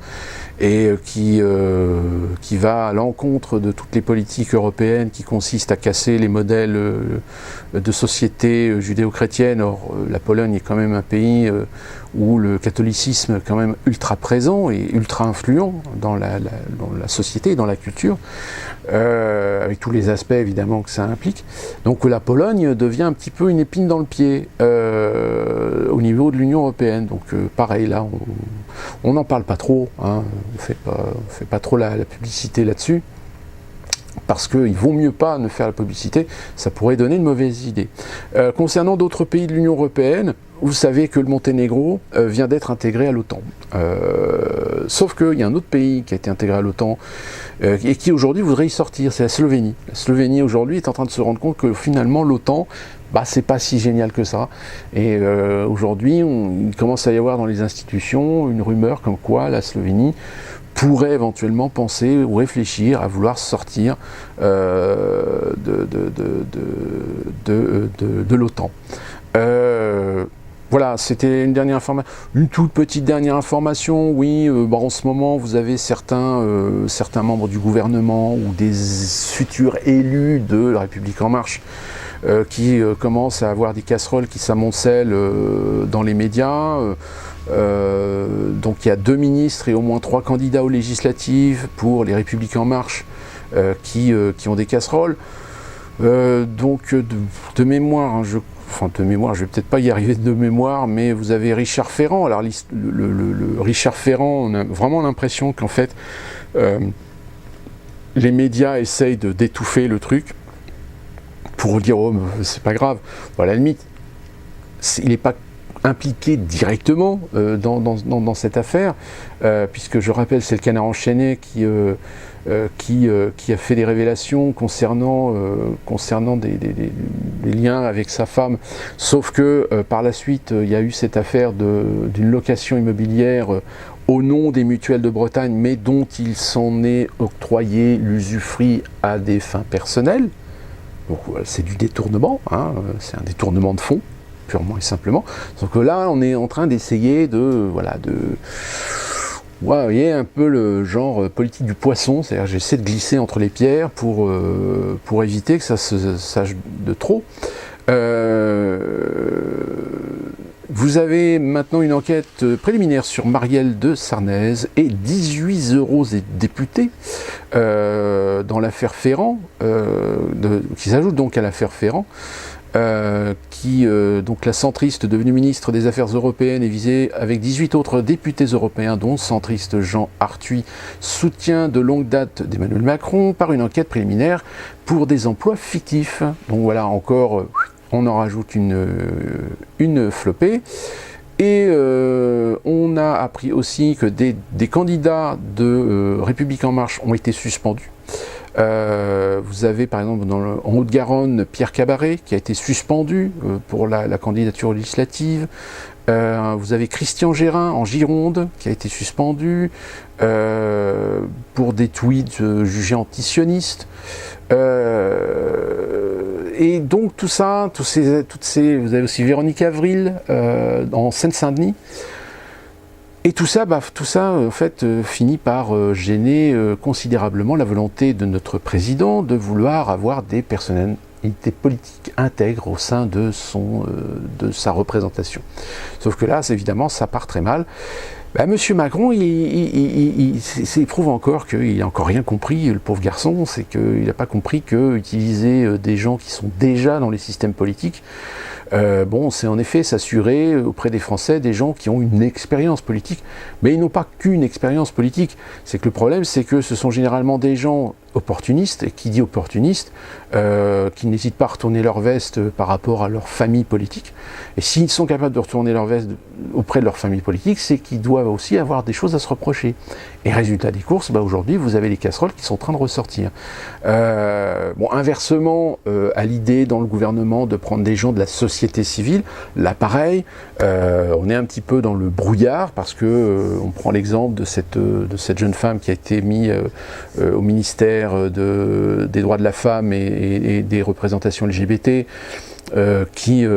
et qui va à l'encontre de toutes les politiques européennes qui consistent à casser les modèles de société judéo-chrétienne. Or, la Pologne est quand même un pays où le catholicisme est quand même ultra présent et ultra influent dans la société, dans la culture, avec tous les aspects évidemment que ça implique. Donc la Pologne devient un petit peu une épine dans le pied au niveau de l'Union européenne. Donc pareil, là, on n'en parle pas trop, hein, on fait pas trop la publicité là-dessus, parce qu'il vaut mieux pas ne faire la publicité, ça pourrait donner une mauvaise idée. Concernant d'autres pays de l'Union européenne, vous savez que le Monténégro vient d'être intégré à l'OTAN. Sauf qu'il y a un autre pays qui a été intégré à l'OTAN et qui aujourd'hui voudrait y sortir, c'est la Slovénie. La Slovénie aujourd'hui est en train de se rendre compte que finalement l'OTAN, c'est pas si génial que ça. Et aujourd'hui, il commence à y avoir dans les institutions une rumeur comme quoi la Slovénie pourrait éventuellement penser ou réfléchir à vouloir sortir de l'OTAN. Voilà, c'était une dernière information, une toute petite dernière information. Oui, en ce moment, vous avez certains membres du gouvernement ou des futurs élus de la République En Marche qui commencent à avoir des casseroles qui s'amoncellent dans les médias. Donc il y a 2 ministres et au moins 3 candidats aux législatives pour les Républicains En Marche qui ont des casseroles. Donc de mémoire, hein, de mémoire, je vais peut-être pas y arriver de mémoire, mais vous avez Richard Ferrand. Alors le Richard Ferrand, on a vraiment l'impression qu'en fait les médias essayent d'étouffer le truc pour dire oh c'est pas grave. Bon, à la limite, il n'est pas impliqué directement dans cette affaire, puisque je rappelle c'est le Canard enchaîné qui a fait des révélations concernant des liens avec sa femme, sauf que par la suite il y a eu cette affaire d'une location immobilière au nom des mutuelles de Bretagne, mais dont il s'en est octroyé l'usufruit à des fins personnelles. Donc c'est du détournement, hein, c'est un détournement de fonds, purement et simplement. Donc là, on est en train d'essayer vous voyez un peu le genre politique du poisson, c'est-à-dire j'essaie de glisser entre les pierres pour éviter que ça se sache de trop. Vous avez maintenant une enquête préliminaire sur Marielle de Sarnez et 18 eurodéputés dans l'affaire Ferrand, qui s'ajoute donc à l'affaire Ferrand. Donc la centriste devenue ministre des Affaires européennes est visée avec 18 autres députés européens, dont le centriste Jean Arthuis, soutien de longue date d'Emmanuel Macron, par une enquête préliminaire pour des emplois fictifs. Donc voilà, encore, on en rajoute une flopée. Et on a appris aussi que des candidats de République En Marche ont été suspendus. Vous avez par exemple en Haute-Garonne Pierre Cabaret qui a été suspendu pour la candidature législative. Vous avez Christian Gérin en Gironde qui a été suspendu pour des tweets jugés antisionistes. Et donc tout ça, vous avez aussi Véronique Avril en Seine-Saint-Denis. Et tout ça, en fait, finit par gêner considérablement la volonté de notre président de vouloir avoir des personnalités politiques intègres au sein de sa représentation. Sauf que là, évidemment, ça part très mal. Monsieur Macron, il prouve encore qu'il n'a encore rien compris, le pauvre garçon, c'est qu'il n'a pas compris qu'utiliser des gens qui sont déjà dans les systèmes politiques, c'est en effet s'assurer auprès des Français des gens qui ont une expérience politique, mais ils n'ont pas qu'une expérience politique. C'est que le problème, c'est que ce sont généralement des gens opportunistes, et qui dit opportunistes, qui n'hésitent pas à retourner leur veste par rapport à leur famille politique. Et s'ils sont capables de retourner leur veste auprès de leur famille politique, c'est qu'ils doivent aussi avoir des choses à se reprocher. Et résultat des courses, aujourd'hui, vous avez les casseroles qui sont en train de ressortir. Inversement, à l'idée dans le gouvernement de prendre des gens de la société civile, là pareil, on est un petit peu dans le brouillard, parce que on prend l'exemple de cette jeune femme qui a été mise au ministère des droits de la femme et des représentations LGBT, qui,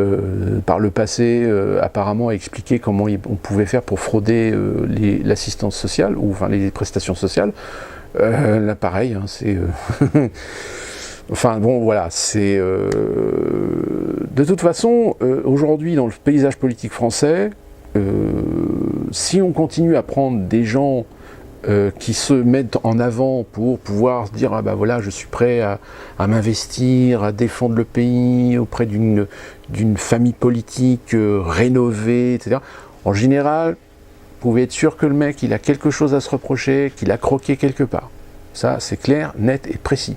par le passé, apparemment a expliqué comment on pouvait faire pour frauder l'assistance sociale, ou enfin les prestations sociales. Là, pareil, hein, c'est... Enfin, bon, voilà, c'est... De toute façon, aujourd'hui, dans le paysage politique français, si on continue à prendre des gens qui se mettent en avant pour pouvoir se dire « Ah ben voilà, je suis prêt à m'investir, à défendre le pays auprès d'une famille politique rénovée, etc. » En général, vous pouvez être sûr que le mec, il a quelque chose à se reprocher, qu'il a croqué quelque part. Ça, c'est clair, net et précis.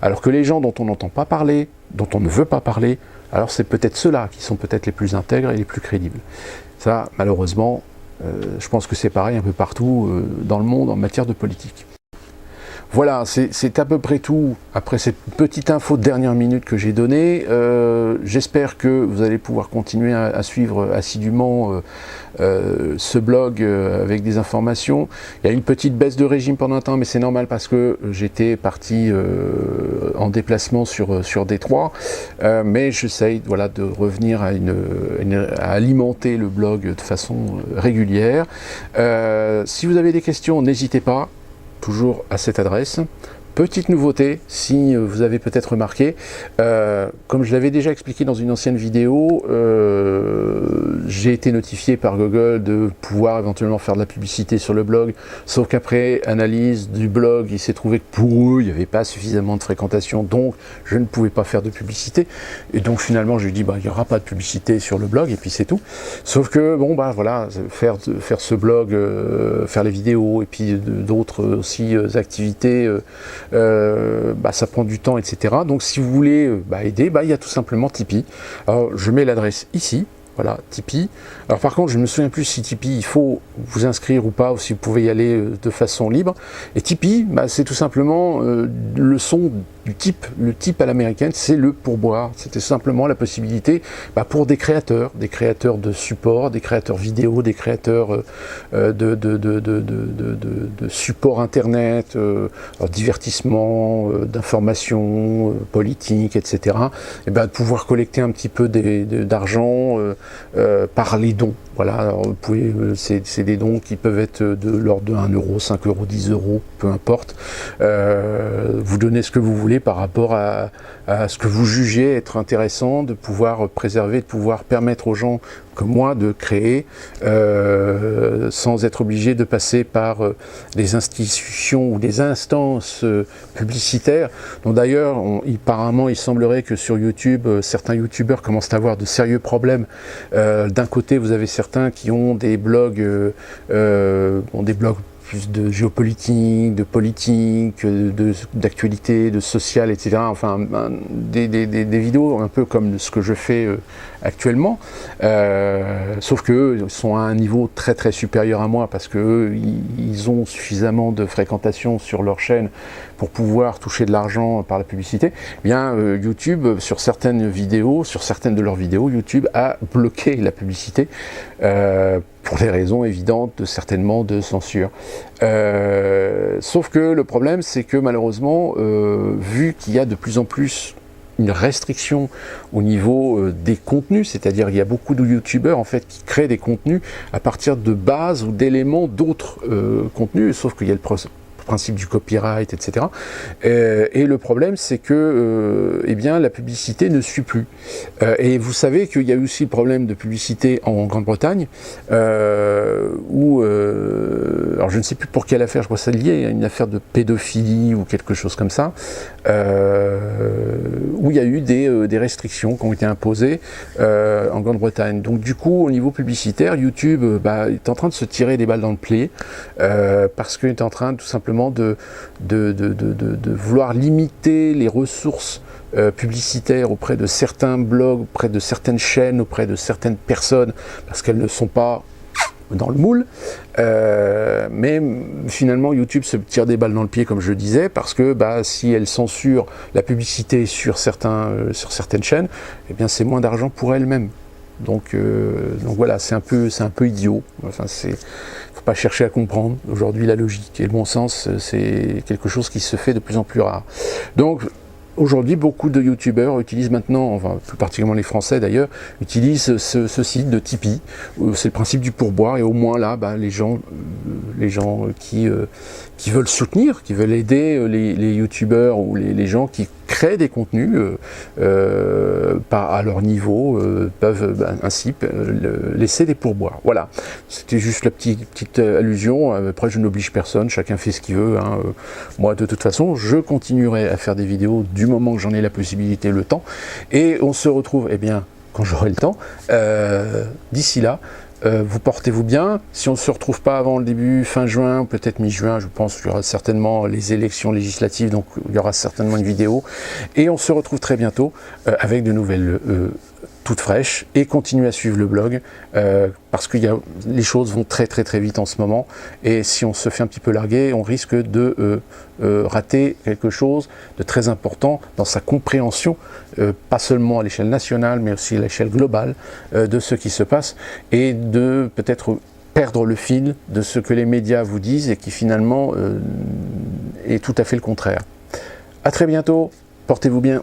Alors que les gens dont on n'entend pas parler, dont on ne veut pas parler, alors c'est peut-être ceux-là qui sont peut-être les plus intègres et les plus crédibles. Ça, malheureusement, je pense que c'est pareil un peu partout dans le monde en matière de politique. Voilà, c'est à peu près tout après cette petite info de dernière minute que j'ai donnée. J'espère que vous allez pouvoir continuer à suivre assidûment ce blog avec des informations. Il y a une petite baisse de régime pendant un temps, mais c'est normal parce que j'étais parti en déplacement sur Détroit. Mais j'essaye, voilà, de revenir à alimenter le blog de façon régulière. Si vous avez des questions, n'hésitez pas. Toujours à cette adresse. Petite nouveauté, si vous avez peut-être remarqué, comme je l'avais déjà expliqué dans une ancienne vidéo, j'ai été notifié par Google de pouvoir éventuellement faire de la publicité sur le blog, sauf qu'après analyse du blog, il s'est trouvé que pour eux, il n'y avait pas suffisamment de fréquentation, donc je ne pouvais pas faire de publicité, et donc finalement je lui ai dit, il n'y aura pas de publicité sur le blog, et puis c'est tout. Sauf que, bon, voilà, faire ce blog, faire les vidéos, et puis d'autres aussi activités, ça prend du temps, etc. Donc si vous voulez aider, il y a tout simplement Tipeee. Alors je mets l'adresse ici, voilà, Tipeee. Alors par contre, je ne me souviens plus si Tipeee, il faut vous inscrire ou pas, ou si vous pouvez y aller de façon libre. Et Tipeee, c'est tout simplement le son du type, le type à l'américaine, c'est le pourboire. C'était simplement la possibilité pour des créateurs de support, des créateurs vidéo, des créateurs de support internet, divertissement, d'information politique, etc. Et de pouvoir collecter un petit peu d'argent par les dons. Voilà, alors vous pouvez, c'est des dons qui peuvent être de l'ordre de 1 euro, 5 euros, 10 euros, peu importe. Vous donnez ce que vous voulez par rapport à ce que vous jugez être intéressant, de pouvoir préserver, de pouvoir permettre aux gens comme moi de créer sans être obligé de passer par des institutions ou des instances publicitaires. Donc d'ailleurs, apparemment, il semblerait que sur YouTube, certains youtubeurs commencent à avoir de sérieux problèmes. D'un côté, vous avez certains qui ont des blogs, plus de géopolitique, de politique, d'actualité, de social, etc. Enfin, des vidéos un peu comme ce que je fais actuellement, sauf qu'eux sont à un niveau très très supérieur à moi parce qu'eux, ils ont suffisamment de fréquentation sur leur chaîne pour pouvoir toucher de l'argent par la publicité. Eh bien, YouTube, sur certaines de leurs vidéos, YouTube a bloqué la publicité pour des raisons évidentes, certainement de censure. Sauf que le problème, c'est que malheureusement, vu qu'il y a de plus en plus une restriction au niveau des contenus, c'est-à-dire il y a beaucoup de youtubeurs en fait qui créent des contenus à partir de bases ou d'éléments d'autres contenus, sauf qu'il y a le principe du copyright, etc. Et le problème, c'est que la publicité ne suit plus. Et vous savez qu'il y a eu aussi le problème de publicité en Grande-Bretagne, où alors je ne sais plus pour quelle affaire, je crois que c'est lié à une affaire de pédophilie ou quelque chose comme ça, où il y a eu des restrictions qui ont été imposées en Grande-Bretagne. Donc du coup, au niveau publicitaire, YouTube est en train de se tirer des balles dans le pied, parce qu'il est en train tout simplement de vouloir limiter les ressources publicitaires auprès de certains blogs, auprès de certaines chaînes, auprès de certaines personnes, parce qu'elles ne sont pas dans le moule, mais finalement YouTube se tire des balles dans le pied, comme je le disais, parce que si elle censure la publicité sur certaines chaînes, eh bien c'est moins d'argent pour elle-même. Donc voilà, c'est un peu idiot. Enfin, faut pas chercher à comprendre. Aujourd'hui, la logique et le bon sens, c'est quelque chose qui se fait de plus en plus rare. Donc aujourd'hui, beaucoup de youtubeurs utilisent maintenant, enfin plus particulièrement les Français d'ailleurs, utilisent ce site de Tipeee. C'est le principe du pourboire, et au moins là, les gens qui veulent soutenir, qui veulent aider les youtubeurs ou les gens qui créent des contenus à leur niveau, peuvent ainsi laisser des pourboires. Voilà, c'était juste la petite allusion. Après, je n'oblige personne, chacun fait ce qu'il veut. Hein. Moi, de toute façon, je continuerai à faire des vidéos du moment que j'en ai la possibilité, le temps. Et on se retrouve, quand j'aurai le temps. D'ici là, vous portez-vous bien. Si on ne se retrouve pas avant le début, fin juin, peut-être mi-juin, je pense qu'il y aura certainement les élections législatives, donc il y aura certainement une vidéo. Et on se retrouve très bientôt avec de nouvelles toutes fraîches, et continuez à suivre le blog, parce que les choses vont très vite en ce moment, et si on se fait un petit peu larguer, on risque de rater quelque chose de très important dans sa compréhension, pas seulement à l'échelle nationale, mais aussi à l'échelle globale de ce qui se passe, et de peut-être perdre le fil de ce que les médias vous disent, et qui finalement est tout à fait le contraire. À très bientôt, portez-vous bien.